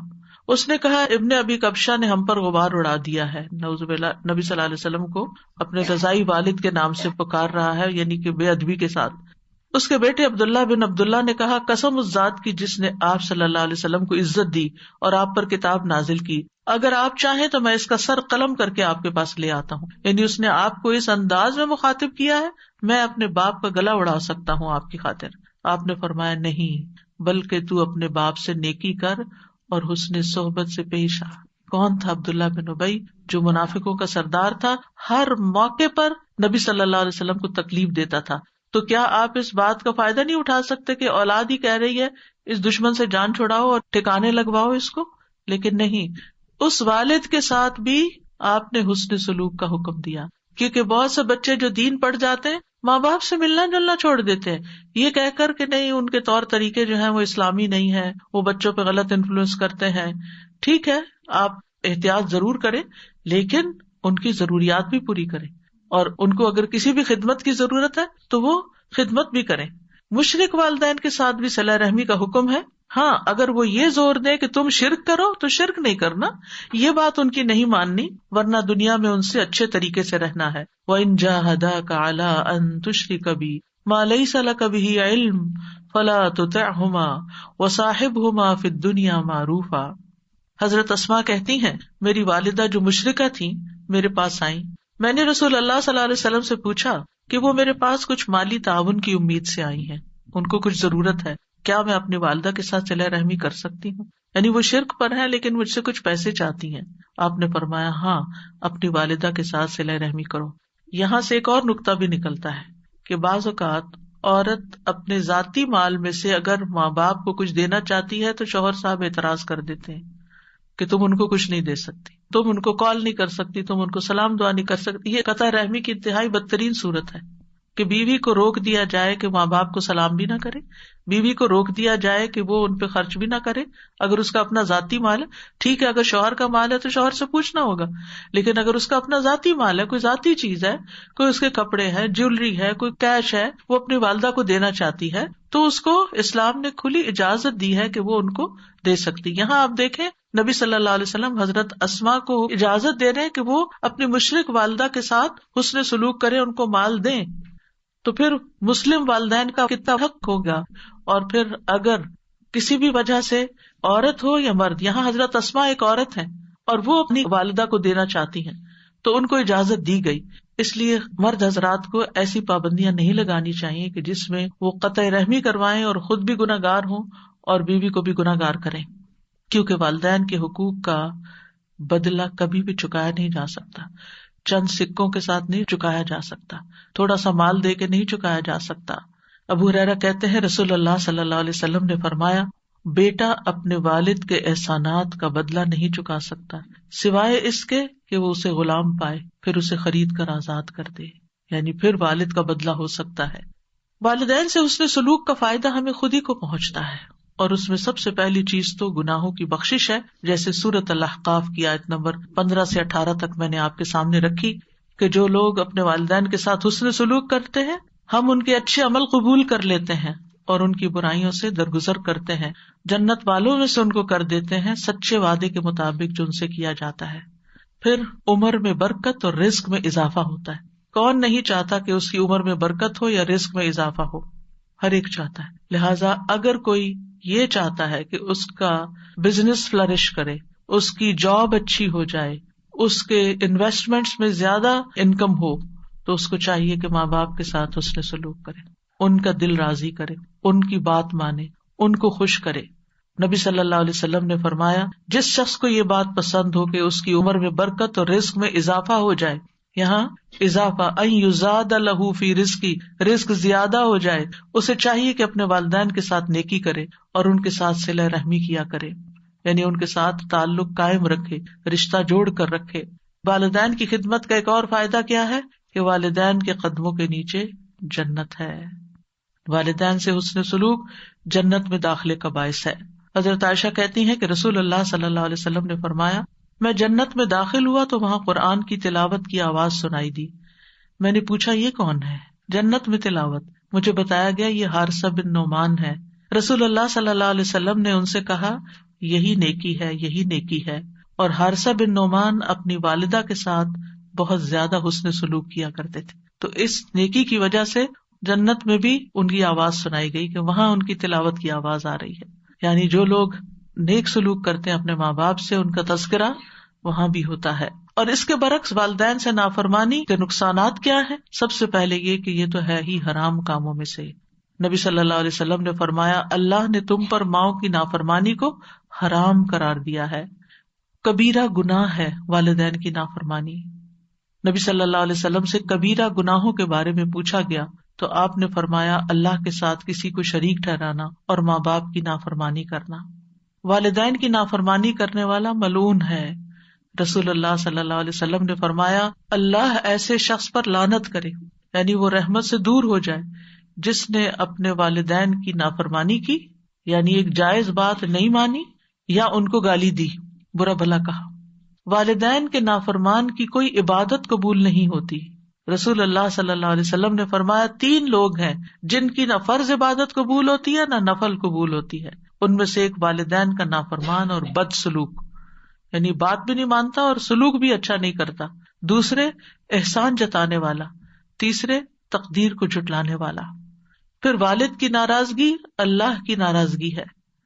اس نے کہا ابن ابی کبشہ نے ہم پر غبار اڑا دیا ہے. نعوذ باللہ، نبی صلی اللہ علیہ وسلم کو اپنے رضائی والد کے نام سے پکار رہا ہے، یعنی کہ بے ادبی کے ساتھ. اس کے بیٹے عبداللہ بن عبداللہ نے کہا قسم اس ذات کی جس نے آپ صلی اللہ علیہ وسلم کو عزت دی اور آپ پر کتاب نازل کی، اگر آپ چاہیں تو میں اس کا سر قلم کر کے آپ کے پاس لے آتا ہوں. یعنی اس نے آپ کو اس انداز میں مخاطب کیا ہے، میں اپنے باپ کا گلا اڑا سکتا ہوں آپ کی خاطر. آپ نے فرمایا نہیں، بلکہ تو اپنے باپ سے نیکی کر اور حسن صحبت سے پیش آ. کون تھا؟ عبداللہ بن ابی، جو منافقوں کا سردار تھا، ہر موقع پر نبی صلی اللہ علیہ وسلم کو تکلیف دیتا تھا. تو کیا آپ اس بات کا فائدہ نہیں اٹھا سکتے کہ اولاد ہی کہہ رہی ہے اس دشمن سے جان چھڑاؤ اور ٹھکانے لگواؤ اس کو؟ لیکن نہیں، اس والد کے ساتھ بھی آپ نے حسن سلوک کا حکم دیا. کیونکہ بہت سے بچے جو دین پڑھ جاتے ہیں ماں باپ سے ملنا جلنا چھوڑ دیتے ہیں، یہ کہہ کر کہ نہیں ان کے طور طریقے جو ہیں وہ اسلامی نہیں ہے، وہ بچوں پہ غلط انفلوئنس کرتے ہیں. ٹھیک ہے، آپ احتیاط ضرور کریں، لیکن ان کی ضروریات بھی پوری کریں، اور ان کو اگر کسی بھی خدمت کی ضرورت ہے تو وہ خدمت بھی کریں. مشرک والدین کے ساتھ بھی صلہ رحمی کا حکم ہے. ہاں اگر وہ یہ زور دے کہ تم شرک کرو تو شرک نہیں کرنا، یہ بات ان کی نہیں ماننی، ورنہ دنیا میں ان سے اچھے طریقے سے رہنا ہے. وَإِن جَاهَدَاكَ عَلَىٰ أَن تُشْرِكَ بِي مَا لَيْسَ لَكَ بِهِ عِلْمٌ فَلَا تُطِعْهُمَا وَصَاحِبْهُمَا فِي الدُّنْيَا مَعْرُوفًا. حضرت اسماء کہتی ہیں میری والدہ جو مشرکہ تھیں میرے پاس آئیں، میں نے رسول اللہ صلی اللہ علیہ وسلم سے پوچھا کہ وہ میرے پاس کچھ مالی تعاون کی امید سے آئی ہیں، ان کو کچھ ضرورت ہے، کیا میں اپنی والدہ کے ساتھ صلہ رحمی کر سکتی ہوں؟ یعنی وہ شرک پر ہے لیکن مجھ سے کچھ پیسے چاہتی ہیں. آپ نے فرمایا ہاں اپنی والدہ کے ساتھ صلہ رحمی کرو. یہاں سے ایک اور نقطہ بھی نکلتا ہے کہ بعض اوقات عورت اپنے ذاتی مال میں سے اگر ماں باپ کو کچھ دینا چاہتی ہے تو شوہر صاحب اعتراض کر دیتے ہیں کہ تم ان کو کچھ نہیں دے سکتی، تم ان کو کال نہیں کر سکتی، تم ان کو سلام دعا نہیں کر سکتی. یہ قطع رحمی کی انتہائی بدترین صورت ہے کہ بیوی کو روک دیا جائے کہ ماں باپ کو سلام بھی نہ کرے، بیوی کو روک دیا جائے کہ وہ ان پہ خرچ بھی نہ کرے. اگر اس کا اپنا ذاتی مال ہے ٹھیک ہے، اگر شوہر کا مال ہے تو شوہر سے پوچھنا ہوگا، لیکن اگر اس کا اپنا ذاتی مال ہے، کوئی ذاتی چیز ہے، کوئی اس کے کپڑے ہے، جیولری ہے، کوئی کیش ہے، وہ اپنی والدہ کو دینا چاہتی ہے تو اس کو اسلام نے کھلی اجازت دی ہے کہ وہ ان کو دے سکتی. یہاں آپ دیکھیں نبی صلی اللہ علیہ وسلم حضرت اسماء کو اجازت دے رہے ہیں کہ وہ اپنی مشرک والدہ کے ساتھ حسن سلوک کریں، ان کو مال دیں. تو پھر مسلم والدین کا کتنا حق ہوگا. اور پھر اگر کسی بھی وجہ سے عورت ہو یا مرد، یہاں حضرت اسماء ایک عورت ہے اور وہ اپنی والدہ کو دینا چاہتی ہیں تو ان کو اجازت دی گئی. اس لیے مرد حضرات کو ایسی پابندیاں نہیں لگانی چاہیے کہ جس میں وہ قطع رحمی کروائیں اور خود بھی گناہ گار ہوں اور بیوی کو بھی گناہ گار کریں، کیونکہ والدین کے حقوق کا بدلہ کبھی بھی چکایا نہیں جا سکتا، چند سکوں کے ساتھ نہیں چکایا جا سکتا، تھوڑا سا مال دے کے نہیں چکایا جا سکتا. ابو ہریرہ کہتے ہیں رسول اللہ صلی اللہ علیہ وسلم نے فرمایا بیٹا اپنے والد کے احسانات کا بدلہ نہیں چکا سکتا سوائے اس کے کہ وہ اسے غلام پائے پھر اسے خرید کر آزاد کر دے، یعنی پھر والد کا بدلہ ہو سکتا ہے. والدین سے حسن سلوک کا فائدہ ہمیں خود ہی کو پہنچتا ہے، اور اس میں سب سے پہلی چیز تو گناہوں کی بخشش ہے، جیسے سورۃ الاحقاف کی آیت نمبر 15 سے 18 تک میں نے آپ کے سامنے رکھی کہ جو لوگ اپنے والدین کے ساتھ حسن سلوک کرتے ہیں ہم ان کے اچھے عمل قبول کر لیتے ہیں اور ان کی برائیوں سے درگزر کرتے ہیں، جنت والوں میں سے ان کو کر دیتے ہیں سچے وعدے کے مطابق جو ان سے کیا جاتا ہے. پھر عمر میں برکت اور رزق میں اضافہ ہوتا ہے. کون نہیں چاہتا کہ اس کی عمر میں برکت ہو یا رزق میں اضافہ ہو؟ ہر ایک چاہتا ہے. لہٰذا اگر کوئی یہ چاہتا ہے کہ اس کا بزنس فلرش کرے، اس کی جاب اچھی ہو جائے، اس کے انویسٹمنٹس میں زیادہ انکم ہو، تو اس کو چاہیے کہ ماں باپ کے ساتھ حسن سلوک کرے، ان کا دل راضی کرے، ان کی بات مانے، ان کو خوش کرے. نبی صلی اللہ علیہ وسلم نے فرمایا جس شخص کو یہ بات پسند ہو کہ اس کی عمر میں برکت اور رزق میں اضافہ ہو جائے، یہاں اضافہ ان یزاد لہ فی رزقی، رزق زیادہ ہو جائے، اسے چاہیے کہ اپنے والدین کے ساتھ نیکی کرے اور ان کے ساتھ صلہ رحمی کیا کرے، یعنی ان کے ساتھ تعلق قائم رکھے، رشتہ جوڑ کر رکھے. والدین کی خدمت کا ایک اور فائدہ کیا ہے کہ والدین کے قدموں کے نیچے جنت ہے. والدین سے حسن سلوک جنت میں داخلے کا باعث ہے. حضرت عائشہ کہتی ہیں کہ رسول اللہ صلی اللہ علیہ وسلم نے فرمایا میں جنت میں داخل ہوا تو وہاں قرآن کی تلاوت کی آواز سنائی دی. میں نے پوچھا یہ کون ہے؟ جنت میں تلاوت. مجھے بتایا گیا یہ حارثہ بن نعمان ہے. رسول اللہ صلی اللہ علیہ وسلم نے ان سے کہا یہی نیکی ہے، یہی نیکی ہے. اور حارثہ بن نعمان اپنی والدہ کے ساتھ بہت زیادہ حسن سلوک کیا کرتے تھے، تو اس نیکی کی وجہ سے جنت میں بھی ان کی آواز سنائی گئی کہ وہاں ان کی تلاوت کی آواز آ رہی ہے. یعنی جو لوگ نیک سلوک کرتے ہیں اپنے ماں باپ سے، ان کا تذکرہ وہاں بھی ہوتا ہے. اور اس کے برعکس والدین سے نافرمانی کے نقصانات کیا ہیں؟ سب سے پہلے یہ کہ یہ تو ہے ہی حرام کاموں میں سے. نبی صلی اللہ علیہ وسلم نے فرمایا اللہ نے تم پر ماؤں کی نافرمانی کو حرام قرار دیا ہے. کبیرہ گناہ ہے والدین کی نافرمانی. نبی صلی اللہ علیہ وسلم سے کبیرہ گناہوں کے بارے میں پوچھا گیا تو آپ نے فرمایا اللہ کے ساتھ کسی کو شریک ٹھہرانا اور ماں باپ کی نافرمانی کرنا. والدین کی نافرمانی کرنے والا ملعون ہے. رسول اللہ صلی اللہ علیہ وسلم نے فرمایا اللہ ایسے شخص پر لعنت کرے، یعنی وہ رحمت سے دور ہو جائے جس نے اپنے والدین کی نافرمانی کی، یعنی ایک جائز بات نہیں مانی یا ان کو گالی دی، برا بھلا کہا. والدین کے نافرمان کی کوئی عبادت قبول نہیں ہوتی. رسول اللہ صلی اللہ علیہ وسلم نے فرمایا 3 لوگ ہیں جن کی نہ فرض عبادت قبول ہوتی ہے نہ نفل قبول ہوتی ہے. ان میں سے ایک والدین کا نافرمان اور بد سلوک، یعنی بات بھی نہیں مانتا اور سلوک بھی اچھا نہیں کرتا. دوسرے احسان جتانے والا. تیسرے تقدیر کو جھٹلانے والا. پھر والد کی ناراضگی اللہ کی ناراضگی ہے.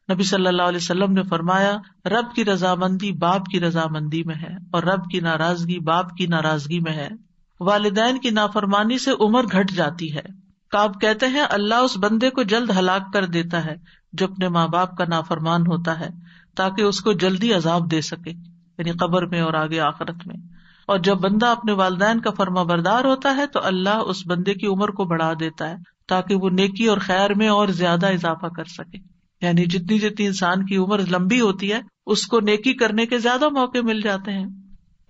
نبی صلی اللہ علیہ وسلم نے فرمایا رب کی رضامندی باپ کی رضامندی میں ہے اور رب کی ناراضگی باپ کی ناراضگی میں ہے. والدین کی نافرمانی سے عمر گھٹ جاتی ہے. کعب کہتے ہیں اللہ اس بندے کو جلد ہلاک کر دیتا ہے جو اپنے ماں باپ کا نافرمان ہوتا ہے تاکہ اس کو جلدی عذاب دے سکے، یعنی قبر میں اور آگے آخرت میں. اور جب بندہ اپنے والدین کا فرما بردار ہوتا ہے تو اللہ اس بندے کی عمر کو بڑھا دیتا ہے تاکہ وہ نیکی اور خیر میں اور زیادہ اضافہ کر سکے. یعنی جتنی جتنی انسان کی عمر لمبی ہوتی ہے اس کو نیکی کرنے کے زیادہ موقع مل جاتے ہیں.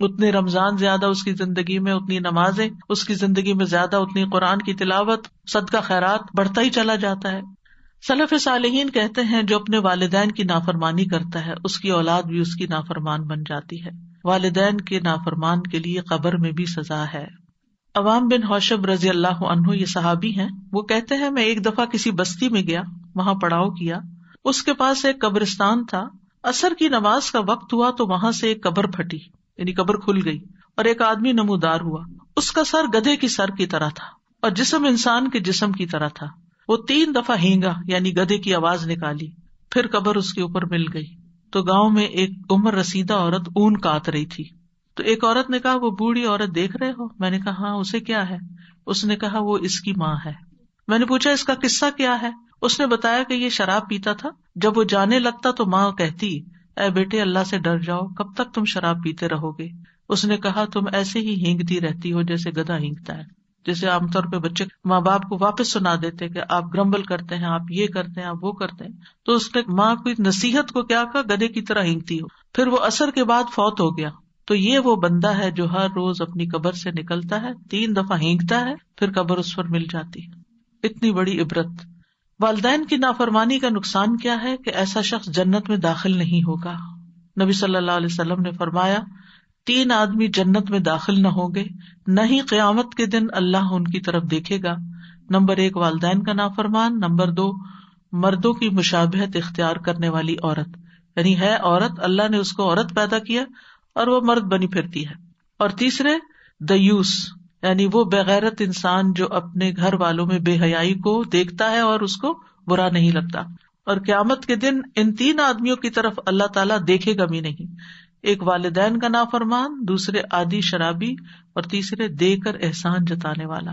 اتنے رمضان زیادہ اس کی زندگی میں، اتنی نمازیں اس کی زندگی میں زیادہ، اتنی قرآن کی تلاوت، صدقہ خیرات بڑھتا ہی چلا جاتا ہے. سلف صالحین کہتے ہیں جو اپنے والدین کی نافرمانی کرتا ہے اس کی اولاد بھی اس کی نافرمان بن جاتی ہے. والدین کے نافرمان کے لیے قبر میں بھی سزا ہے. عوام بن حوشب رضی اللہ عنہ یہ صحابی ہیں، وہ کہتے ہیں میں ایک دفعہ کسی بستی میں گیا، وہاں پڑاؤ کیا. اس کے پاس ایک قبرستان تھا. عصر کی نماز کا وقت ہوا تو وہاں سے ایک قبر پھٹی، یعنی قبر کھل گئی اور ایک آدمی نمودار ہوا. اس کا سر گدھے کی سر کی طرح تھا اور جسم انسان کے جسم کی طرح تھا. وہ 3 دفعہ ہینگا یعنی گدھے کی آواز نکالی، پھر قبر اس کے اوپر مل گئی. تو گاؤں میں ایک عمر رسیدہ عورت اون کاٹ رہی تھی. تو ایک عورت نے کہا وہ بوڑھی عورت دیکھ رہے ہو؟ میں نے کہا ہاں. اسے کیا ہے؟ اس نے کہا وہ اس کی ماں ہے. میں نے پوچھا اس کا قصہ کیا ہے؟ اس نے بتایا کہ یہ شراب پیتا تھا، جب وہ جانے لگتا تو ماں کہتی اے بیٹے اللہ سے ڈر جاؤ، کب تک تم شراب پیتے رہو گے؟ اس نے کہا تم ایسے ہی ہینگتی رہتی ہو جیسے گدھا ہینگتا ہے. جیسے عام طور پہ بچے ماں باپ کو واپس سنا دیتے کہ آپ گرمبل کرتے ہیں، آپ یہ کرتے ہیں، آپ وہ کرتے ہیں. تو اس نے ماں کی نصیحت کو کیا کہا، گدھے کی طرح ہینگتی ہو. پھر وہ عصر کے بعد فوت ہو گیا. تو یہ وہ بندہ ہے جو ہر روز اپنی قبر سے نکلتا ہے، 3 دفعہ ہینگتا ہے، پھر قبر اس پر مل جاتی ہے. اتنی بڑی عبرت. والدین کی نافرمانی کا نقصان کیا ہے کہ ایسا شخص جنت میں داخل نہیں ہوگا. نبی صلی اللہ علیہ وسلم نے فرمایا 3 آدمی جنت میں داخل نہ ہوں گے، نہ ہی قیامت کے دن اللہ ان کی طرف دیکھے گا. نمبر 1 والدین کا نافرمان، نمبر 2 مردوں کی مشابہت اختیار کرنے والی عورت، یعنی ہے عورت، اللہ نے اس کو عورت پیدا کیا اور وہ مرد بنی پھرتی ہے. اور تیسرے دیوس، یعنی وہ بغیرت انسان جو اپنے گھر والوں میں بے حیائی کو دیکھتا ہے اور اس کو برا نہیں لگتا. اور قیامت کے دن ان 3 آدمیوں کی طرف اللہ تعالیٰ دیکھے گا بھی نہیں. ایک والدین کا نافرمان، دوسرے عادی شرابی اور تیسرے دے کر احسان جتانے والا.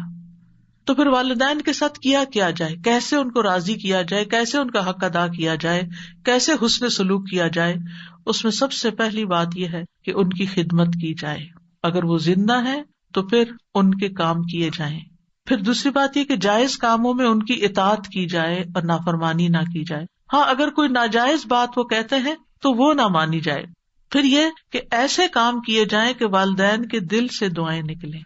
تو پھر والدین کے ساتھ کیا جائے، کیسے ان کو راضی کیا جائے، کیسے ان کا حق ادا کیا جائے، کیسے حسن سلوک کیا جائے؟ اس میں سب سے پہلی بات یہ ہے کہ ان کی خدمت کی جائے. اگر وہ زندہ ہے تو پھر ان کے کام کیے جائیں. پھر دوسری بات یہ کہ جائز کاموں میں ان کی اطاعت کی جائے اور نافرمانی نہ کی جائے. ہاں اگر کوئی ناجائز بات وہ کہتے ہیں تو وہ نہ مانی جائے. پھر یہ کہ ایسے کام کیے جائیں کہ والدین کے دل سے دعائیں نکلیں.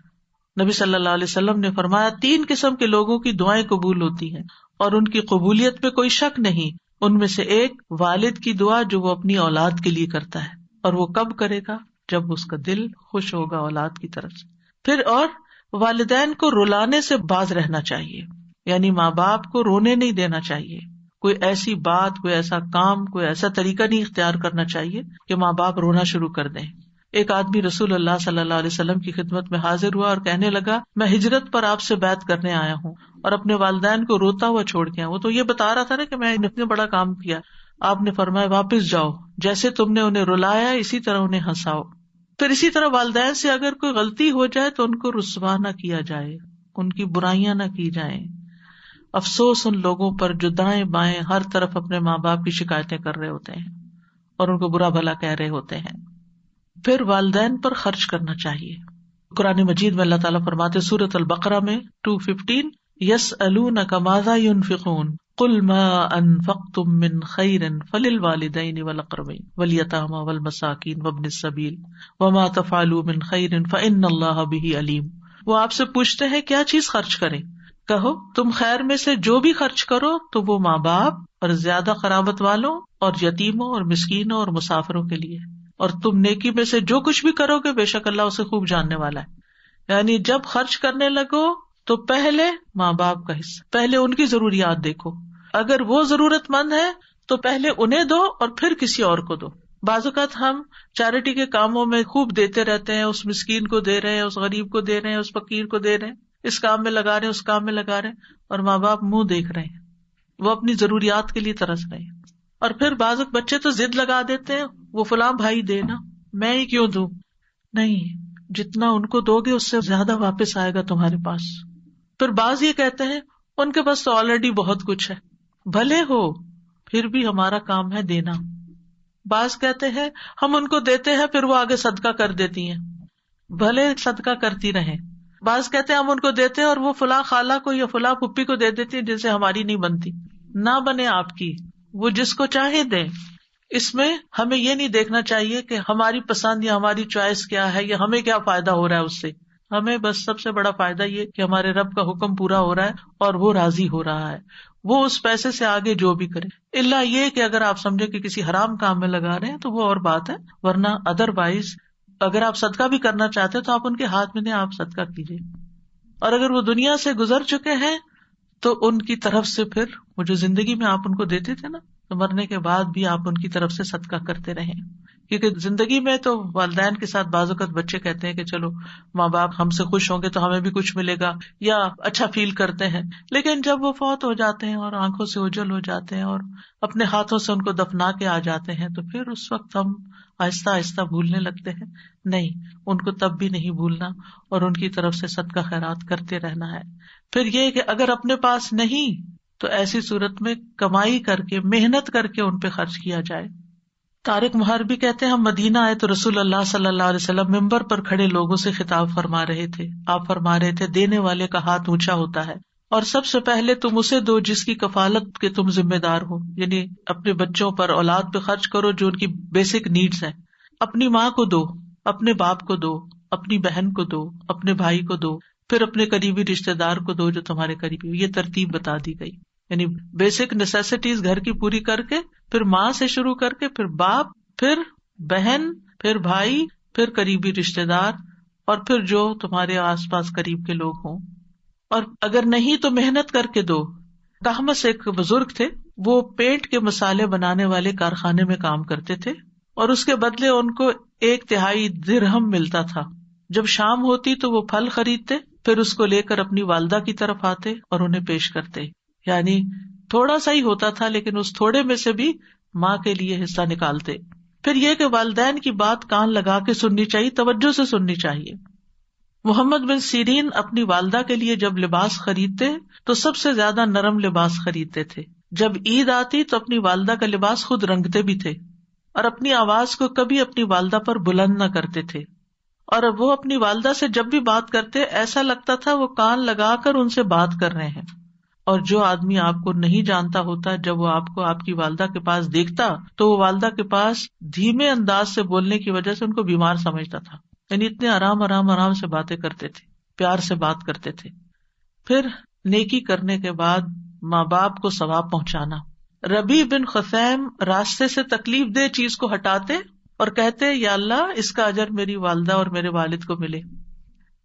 نبی صلی اللہ علیہ وسلم نے فرمایا 3 قسم کے لوگوں کی دعائیں قبول ہوتی ہیں اور ان کی قبولیت پہ کوئی شک نہیں. ان میں سے ایک والد کی دعا جو وہ اپنی اولاد کے لیے کرتا ہے، اور وہ کب کرے گا؟ جب اس کا دل خوش ہوگا اولاد کی طرف سے. پھر اور والدین کو رلانے سے باز رہنا چاہیے، یعنی ماں باپ کو رونے نہیں دینا چاہیے. کوئی ایسی بات، کوئی ایسا کام، کوئی ایسا طریقہ نہیں اختیار کرنا چاہیے کہ ماں باپ رونا شروع کر دیں. ایک آدمی رسول اللہ صلی اللہ علیہ وسلم کی خدمت میں حاضر ہوا اور کہنے لگا میں ہجرت پر آپ سے بیعت کرنے آیا ہوں اور اپنے والدین کو روتا ہوا چھوڑ کے آیا. وہ تو یہ بتا رہا تھا نا کہ میں نے اتنا بڑا کام کیا. آپ نے فرمایا واپس جاؤ، جیسے تم نے انہیں رلایا اسی طرح انہیں ہنساؤ. پھر اسی طرح والدین سے اگر کوئی غلطی ہو جائے تو ان کو رسوا نہ کیا جائے، ان کی برائیاں نہ کی جائیں. افسوس ان لوگوں پر جو دائیں بائیں ہر طرف اپنے ماں باپ کی شکایتیں کر رہے ہوتے ہیں اور ان کو برا بھلا کہہ رہے ہوتے ہیں. پھر والدین پر خرچ کرنا چاہیے. قرآن مجید میں اللہ تعالیٰ فرماتے سورۃ البقرہ میں 215 یسألونک ماذا ينفقون قل ما انفقتم من خیر فللوالدین والاقربین والیتامى والمساکین وابن السبیل وما تفعلوا من خیر فإن اللہ بہ علیم. وہ آپ سے پوچھتے ہیں کیا چیز خرچ کریں، کہو تم خیر میں سے جو بھی خرچ کرو تو وہ ماں باپ اور زیادہ قرابت والوں اور یتیموں اور مسکینوں اور مسافروں کے لیے، اور تم نیکی میں سے جو کچھ بھی کرو گے بے شک اللہ اسے خوب جاننے والا ہے. یعنی جب خرچ کرنے لگو تو پہلے ماں باپ کا حصہ، پہلے ان کی ضروریات دیکھو. اگر وہ ضرورت مند ہے تو پہلے انہیں دو اور پھر کسی اور کو دو. بعض اوقات ہم چیریٹی کے کاموں میں خوب دیتے رہتے ہیں، اس مسکین کو دے رہے ہیں، اس غریب کو دے رہے ہیں، اس فقیر کو دے رہے ہیں، اس کام میں لگا رہے ہیں، اس کام میں لگا رہے ہیں، اور ماں باپ منہ دیکھ رہے ہیں، وہ اپنی ضروریات کے لیے ترس رہے ہیں. اور پھر بعض بچے تو ضد لگا دیتے ہیں، وہ فلاں بھائی دے نا، میں ہی کیوں دوں. نہیں، جتنا ان کو دو گے اس سے زیادہ واپس آئے گا تمہارے پاس. پھر بعض یہ کہتے ہیں ان کے پاس تو آلریڈی بہت کچھ ہے، بھلے ہو پھر بھی ہمارا کام ہے دینا. بعض کہتے ہیں ہم ان کو دیتے ہیں پھر وہ آگے صدقہ کر دیتی ہیں، بھلے صدقہ کرتی رہیں. بعض کہتے ہیں ہم ان کو دیتے ہیں اور وہ فلاں خالہ کو یا فلاں پھپھی کو دے دیتی ہیں جن سے ہماری نہیں بنتی. نہ بنے آپ کی، وہ جس کو چاہے دیں. اس میں ہمیں یہ نہیں دیکھنا چاہیے کہ ہماری پسند یا ہماری چوائس کیا ہے یا ہمیں کیا فائدہ ہو رہا ہے اس سے. ہمیں بس سب سے بڑا فائدہ یہ کہ ہمارے رب کا حکم پورا ہو رہا ہے اور وہ راضی ہو رہا ہے. وہ اس پیسے سے آگے جو بھی کرے، الا یہ کہ اگر آپ سمجھے کہ کسی حرام کام میں لگا رہے ہیں تو وہ اور بات ہے، ورنہ ادروائز اگر آپ صدقہ بھی کرنا چاہتے تو آپ ان کے ہاتھ میں دیں، آپ صدقہ کیجیے. اور اگر وہ دنیا سے گزر چکے ہیں تو ان کی طرف سے پھر وہ جو زندگی میں آپ ان کو دیتے تھے نا، تو مرنے کے بعد بھی آپ ان کی طرف سے صدقہ کرتے رہیں. کیونکہ زندگی میں تو والدین کے ساتھ بعض اوقات بچے کہتے ہیں کہ چلو ماں باپ ہم سے خوش ہوں گے تو ہمیں بھی کچھ ملے گا، یا اچھا فیل کرتے ہیں. لیکن جب وہ فوت ہو جاتے ہیں اور آنکھوں سے اوجھل ہو جاتے ہیں اور اپنے ہاتھوں سے ان کو دفنا کے آ جاتے ہیں تو پھر اس وقت ہم آہستہ آہستہ بھولنے لگتے ہیں. نہیں، ان کو تب بھی نہیں بھولنا اور ان کی طرف سے صدقہ خیرات کرتے رہنا ہے. پھر یہ کہ اگر اپنے پاس نہیں تو ایسی صورت میں کمائی کر کے، محنت کر کے ان پہ خرچ کیا جائے. طارق مہر بھی کہتے ہیں ہم مدینہ آئے تو رسول اللہ صلی اللہ علیہ وسلم ممبر پر کھڑے لوگوں سے خطاب فرما رہے تھے. آپ فرما رہے تھے دینے والے کا ہاتھ اونچا ہوتا ہے اور سب سے پہلے تم اسے دو جس کی کفالت کے تم ذمہ دار ہو. یعنی اپنے بچوں پر، اولاد پہ خرچ کرو جو ان کی بیسک نیڈز ہیں. اپنی ماں کو دو، اپنے باپ کو دو، اپنی بہن کو دو، اپنے بھائی کو دو، پھر اپنے قریبی رشتے دار کو دو جو تمہارے قریبی ہو. یہ ترتیب بتا دی گئی. یعنی بیسک نیسیسٹیز گھر کی پوری کر کے، پھر ماں سے شروع کر کے، پھر باپ، پھر بہن، پھر بھائی، پھر قریبی رشتے دار، اور پھر جو تمہارے آس پاس قریب کے لوگ ہوں. اور اگر نہیں تو محنت کر کے دو. کہمس ایک بزرگ تھے، وہ پینٹ کے مسالے بنانے والے کارخانے میں کام کرتے تھے اور اس کے بدلے ان کو 1/3 درہم ملتا تھا. جب شام ہوتی تو وہ پھل خریدتے، پھر اس کو لے کر اپنی والدہ کی طرف آتے اور انہیں پیش کرتے. یعنی تھوڑا سا ہی ہوتا تھا لیکن اس تھوڑے میں سے بھی ماں کے لیے حصہ نکالتے. پھر یہ کہ والدین کی بات کان لگا کے سننی چاہیے، توجہ سے سننی چاہیے. محمد بن سیرین اپنی والدہ کے لیے جب لباس خریدتے تو سب سے زیادہ نرم لباس خریدتے تھے. جب عید آتی تو اپنی والدہ کا لباس خود رنگتے بھی تھے اور اپنی آواز کو کبھی اپنی والدہ پر بلند نہ کرتے تھے. اور وہ اپنی والدہ سے جب بھی بات کرتے ایسا لگتا تھا وہ کان لگا کر ان سے بات کر رہے ہیں. اور جو آدمی آپ کو نہیں جانتا ہوتا، جب وہ آپ کو آپ کی والدہ کے پاس دیکھتا تو وہ والدہ کے پاس دھیمے انداز سے بولنے کی وجہ سے ان کو بیمار سمجھتا تھا. یعنی اتنے آرام سے باتیں کرتے تھے، پیار سے بات کرتے تھے. پھر نیکی کرنے کے بعد ماں باپ کو ثواب پہنچانا. ربیع بن خثیم راستے سے تکلیف دہ چیز کو ہٹاتے اور کہتے یا اللہ اس کا اجر میری والدہ اور میرے والد کو ملے.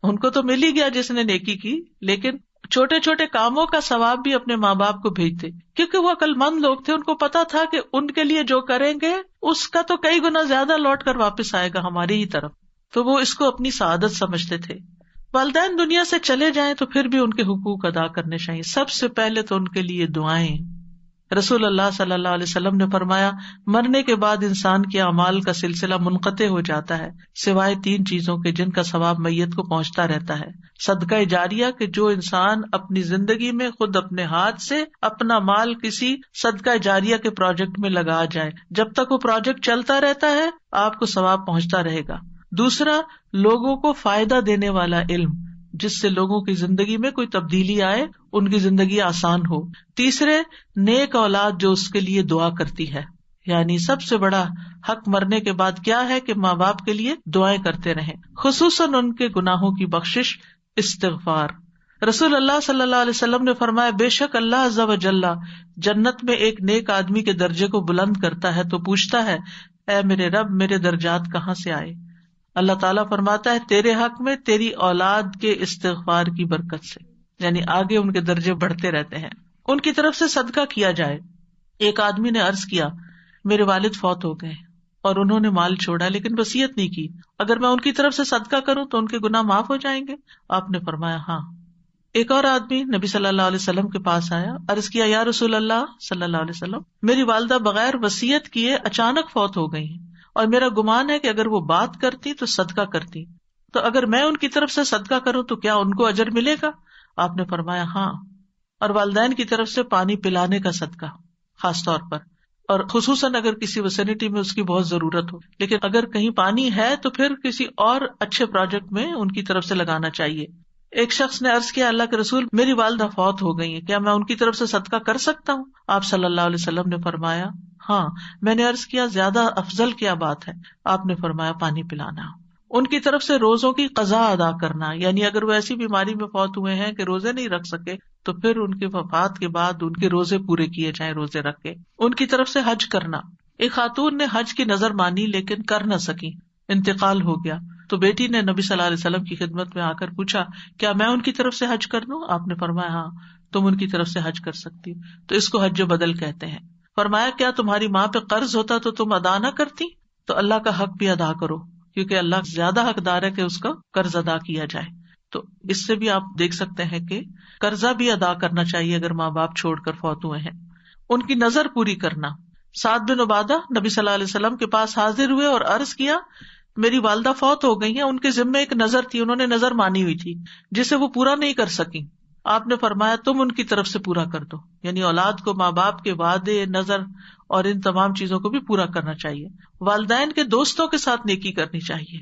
ان کو تو مل ہی گیا جس نے نیکی کی، لیکن چھوٹے چھوٹے کاموں کا ثواب بھی اپنے ماں باپ کو بھیجتے، کیونکہ وہ عقل مند لوگ تھے. ان کو پتا تھا کہ ان کے لیے جو کریں گے اس کا تو کئی گنا زیادہ لوٹ کر واپس آئے گا ہماری ہی طرف. تو وہ اس کو اپنی سعادت سمجھتے تھے. والدین دنیا سے چلے جائیں تو پھر بھی ان کے حقوق ادا کرنے چاہیے. سب سے پہلے تو ان کے لیے دعائیں. رسول اللہ صلی اللہ علیہ وسلم نے فرمایا مرنے کے بعد انسان کے اعمال کا سلسلہ منقطع ہو جاتا ہے سوائے 3 چیزوں کے جن کا ثواب میت کو پہنچتا رہتا ہے. صدقہ جاریہ کہ جو انسان اپنی زندگی میں خود اپنے ہاتھ سے اپنا مال کسی صدقہ جاریہ کے پروجیکٹ میں لگا جائے، جب تک وہ پروجیکٹ چلتا رہتا ہے آپ کو ثواب پہنچتا رہے گا. دوسرا، لوگوں کو فائدہ دینے والا علم جس سے لوگوں کی زندگی میں کوئی تبدیلی آئے، ان کی زندگی آسان ہو. تیسرے، نیک اولاد جو اس کے لیے دعا کرتی ہے. یعنی سب سے بڑا حق مرنے کے بعد کیا ہے کہ ماں باپ کے لیے دعائیں کرتے رہیں، خصوصاً ان کے گناہوں کی بخشش، استغفار. رسول اللہ صلی اللہ علیہ وسلم نے فرمایا بے شک اللہ عز و جل جنت میں ایک نیک آدمی کے درجے کو بلند کرتا ہے تو پوچھتا ہے اے میرے رب میرے درجات کہاں سے آئے؟ اللہ تعالیٰ فرماتا ہے تیرے حق میں تیری اولاد کے استغفار کی برکت سے، یعنی آگے ان کے درجے بڑھتے رہتے ہیں. ان کی طرف سے صدقہ کیا جائے. ایک آدمی نے عرض کیا میرے والد فوت ہو گئے اور انہوں نے مال چھوڑا لیکن وصیت نہیں کی، اگر میں ان کی طرف سے صدقہ کروں تو ان کے گناہ معاف ہو جائیں گے؟ آپ نے فرمایا ہاں. ایک اور آدمی نبی صلی اللہ علیہ وسلم کے پاس آیا، عرض کیا یا رسول اللہ صلی اللہ علیہ وسلم، میری والدہ بغیر وصیت کیے اچانک فوت ہو گئی ہیں اور میرا گمان ہے کہ اگر وہ بات کرتی تو صدقہ کرتی، تو اگر میں ان کی طرف سے صدقہ کروں تو کیا ان کو اجر ملے گا؟ آپ نے فرمایا ہاں. اور والدین کی طرف سے پانی پلانے کا صدقہ خاص طور پر، اور خصوصاً اگر کسی ویسینٹی میں اس کی بہت ضرورت ہو، لیکن اگر کہیں پانی ہے تو پھر کسی اور اچھے پروجیکٹ میں ان کی طرف سے لگانا چاہیے. ایک شخص نے عرض کیا اللہ کے رسول میری والدہ فوت ہو گئی ہیں، کیا میں ان کی طرف سے صدقہ کر سکتا ہوں؟ آپ صلی اللہ علیہ وسلم نے فرمایا ہاں. میں نے عرض کیا زیادہ افضل کیا بات ہے؟ آپ نے فرمایا پانی پلانا. ان کی طرف سے روزوں کی قضا ادا کرنا، یعنی اگر وہ ایسی بیماری میں فوت ہوئے ہیں کہ روزے نہیں رکھ سکے تو پھر ان کے وفات کے بعد ان کے روزے پورے کیے جائیں روزے رکھ کے. ان کی طرف سے حج کرنا. ایک خاتون نے حج کی نظر مانی لیکن کر نہ سکی، انتقال ہو گیا تو بیٹی نے نبی صلی اللہ علیہ وسلم کی خدمت میں آ کر پوچھا کیا میں ان کی طرف سے حج کر دوں؟ آپ نے فرمایا ہاں تم ان کی طرف سے حج کر سکتی، تو اس کو حج بدل کہتے ہیں. فرمایا کیا تمہاری ماں پہ قرض ہوتا تو تم ادا نہ کرتی؟ تو اللہ کا حق بھی ادا کرو کیونکہ اللہ زیادہ حقدار ہے کہ اس کا قرض ادا کیا جائے. تو اس سے بھی آپ دیکھ سکتے ہیں کہ قرضہ بھی ادا کرنا چاہیے اگر ماں باپ چھوڑ کر فوت ہوئے ہیں. ان کی نظر پوری کرنا. سعد بن عبادہ نبی صلی اللہ علیہ وسلم کے پاس حاضر ہوئے اور عرض کیا میری والدہ فوت ہو گئی ہیں، ان کے ذمے ایک نظر تھی، انہوں نے نظر مانی ہوئی تھی جسے وہ پورا نہیں کر سکی. آپ نے فرمایا تم ان کی طرف سے پورا کر دو، یعنی اولاد کو ماں باپ کے وعدے، نظر اور ان تمام چیزوں کو بھی پورا کرنا چاہیے. والدین کے دوستوں کے ساتھ نیکی کرنی چاہیے،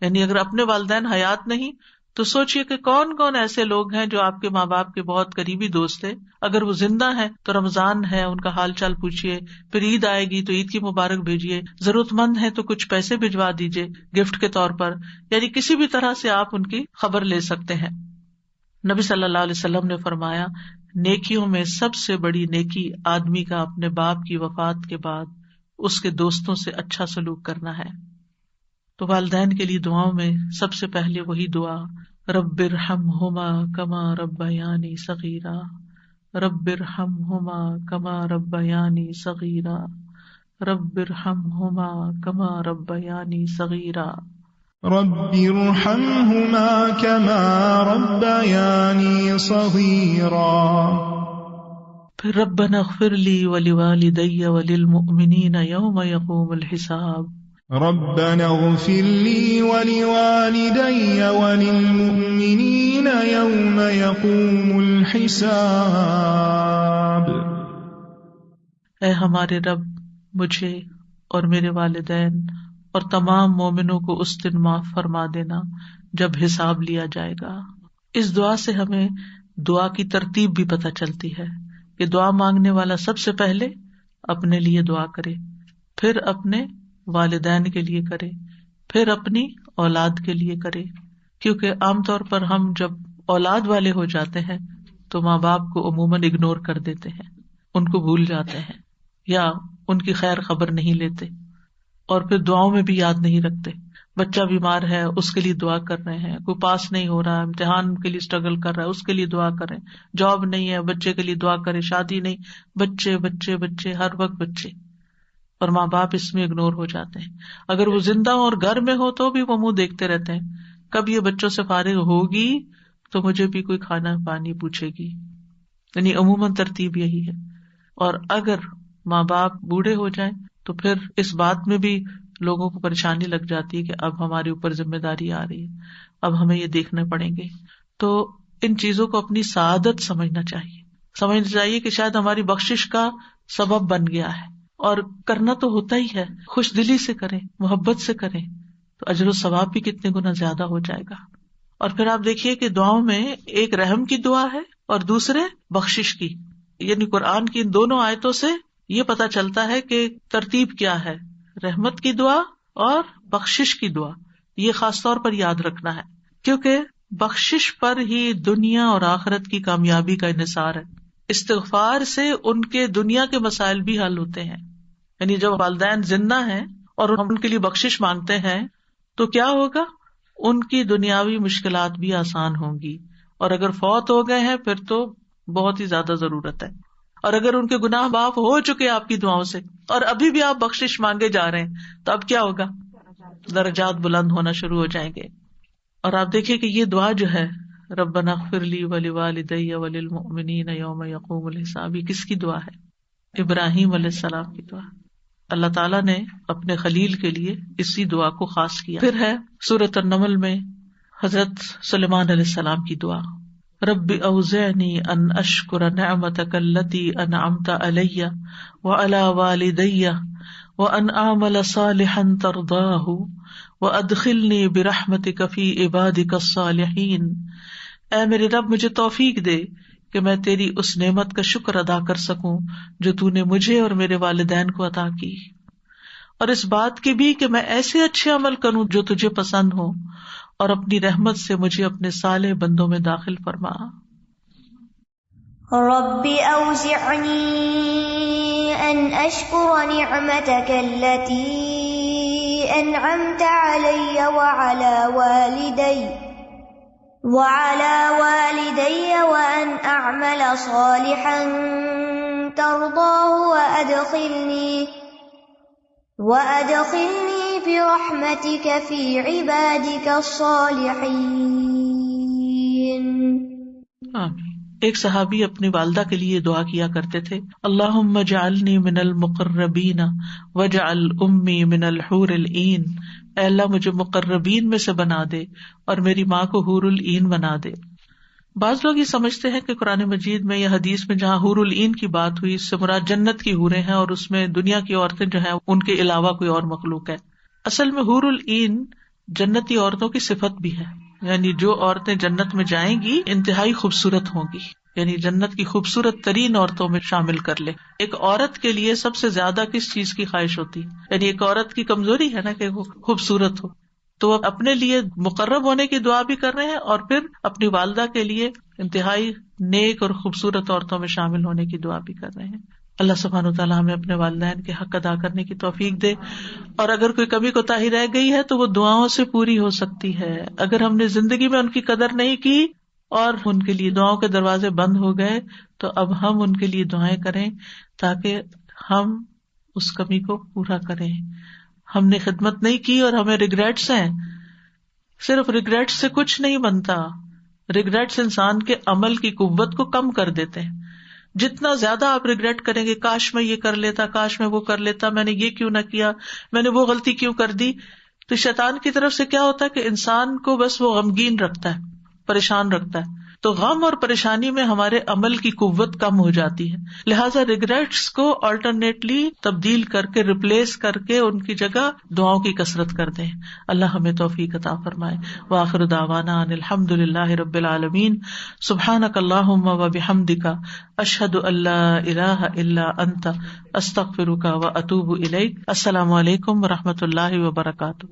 یعنی اگر اپنے والدین حیات نہیں تو سوچئے کہ کون کون ایسے لوگ ہیں جو آپ کے ماں باپ کے بہت قریبی دوست ہیں. اگر وہ زندہ ہیں تو رمضان ہے ان کا حال چال پوچھیے، پھر عید آئے گی تو عید کی مبارک بھیجیے، ضرورت مند ہے تو کچھ پیسے بھجوا دیجیے گفٹ کے طور پر، یعنی کسی بھی طرح سے آپ ان کی خبر لے سکتے ہیں. نبی صلی اللہ علیہ وسلم نے فرمایا نیکیوں میں سب سے بڑی نیکی آدمی کا اپنے باپ کی وفات کے بعد اس کے دوستوں سے اچھا سلوک کرنا ہے. تو والدین کے لیے دعاؤں میں سب سے پہلے وہی دعا رب ارحمہما کما ربیانی صغیرا، رب ارحمہما کما ربیانی صغیرا، رب ارحمہما کما ربیانی صغیرا، رب ارحمہما کما ربیانی صغیرا. پھر ربنا اغفر لی ولوالدی وللمؤمنین یوم یقوم الحساب، ربنا اغفر لي ولوالدي وللمؤمنين يوم يقوم الحساب. اے ہمارے رب مجھے اور میرے والدین اور تمام مومنوں کو اس دن معاف فرما دینا جب حساب لیا جائے گا. اس دعا سے ہمیں دعا کی ترتیب بھی پتہ چلتی ہے کہ دعا مانگنے والا سب سے پہلے اپنے لیے دعا کرے، پھر اپنے والدین کے لیے کرے، پھر اپنی اولاد کے لیے کرے، کیونکہ عام طور پر ہم جب اولاد والے ہو جاتے ہیں تو ماں باپ کو عموماً اگنور کر دیتے ہیں، ان کو بھول جاتے ہیں یا ان کی خیر خبر نہیں لیتے، اور پھر دعاؤں میں بھی یاد نہیں رکھتے. بچہ بیمار ہے اس کے لیے دعا کر رہے ہیں، کوئی پاس نہیں ہو رہا امتحان کے لیے اسٹرگل کر رہا ہے اس کے لیے دعا کریں، جاب نہیں ہے بچے کے لیے دعا کریں، شادی نہیں، بچے بچے بچے ہر وقت بچے، اور ماں باپ اس میں اگنور ہو جاتے ہیں. اگر وہ زندہ ہو اور گھر میں ہو تو بھی وہ منہ دیکھتے رہتے ہیں، کب یہ بچوں سے فارغ ہوگی تو مجھے بھی کوئی کھانا پانی پوچھے گی، یعنی عموماً ترتیب یہی ہے. اور اگر ماں باپ بوڑھے ہو جائیں تو پھر اس بات میں بھی لوگوں کو پریشانی لگ جاتی ہے کہ اب ہمارے اوپر ذمہ داری آ رہی ہے، اب ہمیں یہ دیکھنے پڑیں گے. تو ان چیزوں کو اپنی سعادت سمجھنا چاہیے کہ شاید ہماری بخشش کا سبب بن گیا ہے، اور کرنا تو ہوتا ہی ہے، خوش دلی سے کریں، محبت سے کریں تو اجر و ثواب بھی کتنے گنا زیادہ ہو جائے گا. اور پھر آپ دیکھیے کہ دعاؤں میں ایک رحم کی دعا ہے اور دوسرے بخشش کی، یعنی قرآن کی ان دونوں آیتوں سے یہ پتا چلتا ہے کہ ترتیب کیا ہے، رحمت کی دعا اور بخشش کی دعا. یہ خاص طور پر یاد رکھنا ہے کیونکہ بخشش پر ہی دنیا اور آخرت کی کامیابی کا انحصار ہے. استغفار سے ان کے دنیا کے مسائل بھی حل ہوتے ہیں، یعنی جب والدین زندہ ہیں اور ہم ان کے لیے بخشش مانگتے ہیں تو کیا ہوگا؟ ان کی دنیاوی مشکلات بھی آسان ہوں گی، اور اگر فوت ہو گئے ہیں پھر تو بہت ہی زیادہ ضرورت ہے، اور اگر ان کے گناہ معاف ہو چکے آپ کی دعاؤں سے اور ابھی بھی آپ بخشش مانگے جا رہے ہیں تو اب کیا ہوگا؟ درجات بلند ہونا شروع ہو جائیں گے. اور آپ دیکھیے کہ یہ دعا جو ہے ربنا اغفر لی ولوالدی وللمؤمنین یوم یقوم الحساب، یہ کس کی دعا ہے؟ ابراہیم علیہ السلام کی دعا. اللہ تعالیٰ نے اپنے خلیل کے لیے اسی دعا کو خاص کیا. پھر ہے سورۃ النمل میں حضرت سلیمان علیہ السلام کی دعا، رب اوزعنی ان اشکر نعمتک التی انعمت علی وعلی والدی وان اعمل صالحا ترضاہ وادخلنی برحمتک فی عبادک الصالحین. اے میرے رب مجھے توفیق دے کہ میں تیری اس نعمت کا شکر ادا کر سکوں جو تو نے مجھے اور میرے والدین کو عطا کی، اور اس بات کی بھی کہ میں ایسے اچھے عمل کروں جو تجھے پسند ہو، اور اپنی رحمت سے مجھے اپنے صالح بندوں میں داخل فرما. رب اوزعنی ان اشکر نعمتک التی انعمت علی وعلى والدي وأن أعمل صالحا ترضاه وأدخلني برحمتك في عبادك الصالحين. آمین. ایک صحابی اپنی والدہ کے لیے دعا کیا کرتے تھے، اللہم اجعلنی من المقربین واجعل امی من الحور العین. اے اللہ مجھے مقربین میں سے بنا دے اور میری ماں کو حور العین بنا دے. بعض لوگ یہ سمجھتے ہیں کہ قرآن مجید میں یا حدیث میں جہاں حور العین کی بات ہوئی اس سے مراد جنت کی حوریں ہیں، اور اس میں دنیا کی عورتیں جو ہیں ان کے علاوہ کوئی اور مخلوق ہے. اصل میں حور العین جنتی عورتوں کی صفت بھی ہے، یعنی جو عورتیں جنت میں جائیں گی انتہائی خوبصورت ہوں گی، یعنی جنت کی خوبصورت ترین عورتوں میں شامل کر لے. ایک عورت کے لیے سب سے زیادہ کس چیز کی خواہش ہوتی ہے؟ یعنی ایک عورت کی کمزوری ہے نا کہ وہ خوبصورت ہو، تو وہ اپنے لیے مقرب ہونے کی دعا بھی کر رہے ہیں اور پھر اپنی والدہ کے لیے انتہائی نیک اور خوبصورت عورتوں میں شامل ہونے کی دعا بھی کر رہے ہیں. اللہ سبحانہ وتعالیٰ ہمیں اپنے والدین کے حق ادا کرنے کی توفیق دے، اور اگر کوئی کمی کوتاہی رہ گئی ہے تو وہ دعاؤں سے پوری ہو سکتی ہے. اگر ہم نے زندگی میں ان کی قدر نہیں کی اور ان کے لیے دعاؤں کے دروازے بند ہو گئے تو اب ہم ان کے لیے دعائیں کریں تاکہ ہم اس کمی کو پورا کریں. ہم نے خدمت نہیں کی اور ہمیں ریگریٹس ہیں. صرف ریگریٹس سے کچھ نہیں بنتا. ریگریٹس انسان کے عمل کی قوت کو کم کر دیتے ہیں. جتنا زیادہ آپ ریگریٹ کریں گے، کاش میں یہ کر لیتا، کاش میں وہ کر لیتا، میں نے یہ کیوں نہ کیا، میں نے وہ غلطی کیوں کر دی، تو شیطان کی طرف سے کیا ہوتا ہے کہ انسان کو بس وہ غمگین رکھتا ہے، پریشان رکھتا ہے. تو غم اور پریشانی میں ہمارے عمل کی قوت کم ہو جاتی ہے. لہٰذا ریگریٹس کو آلٹرنیٹلی تبدیل کر کے ریپلیس کر کے ان کی جگہ دعاؤں کی کثرت کر دیں. اللہ ہمیں توفیق عطا فرمائے. وآخر دعوانا ان الحمد للہ رب العالمین. سبحانک اللہم وبحمدک اشہد ان لا الہ الا انت استغفرک واتوب الیک. السلام علیکم ورحمۃ اللہ وبرکاتہ.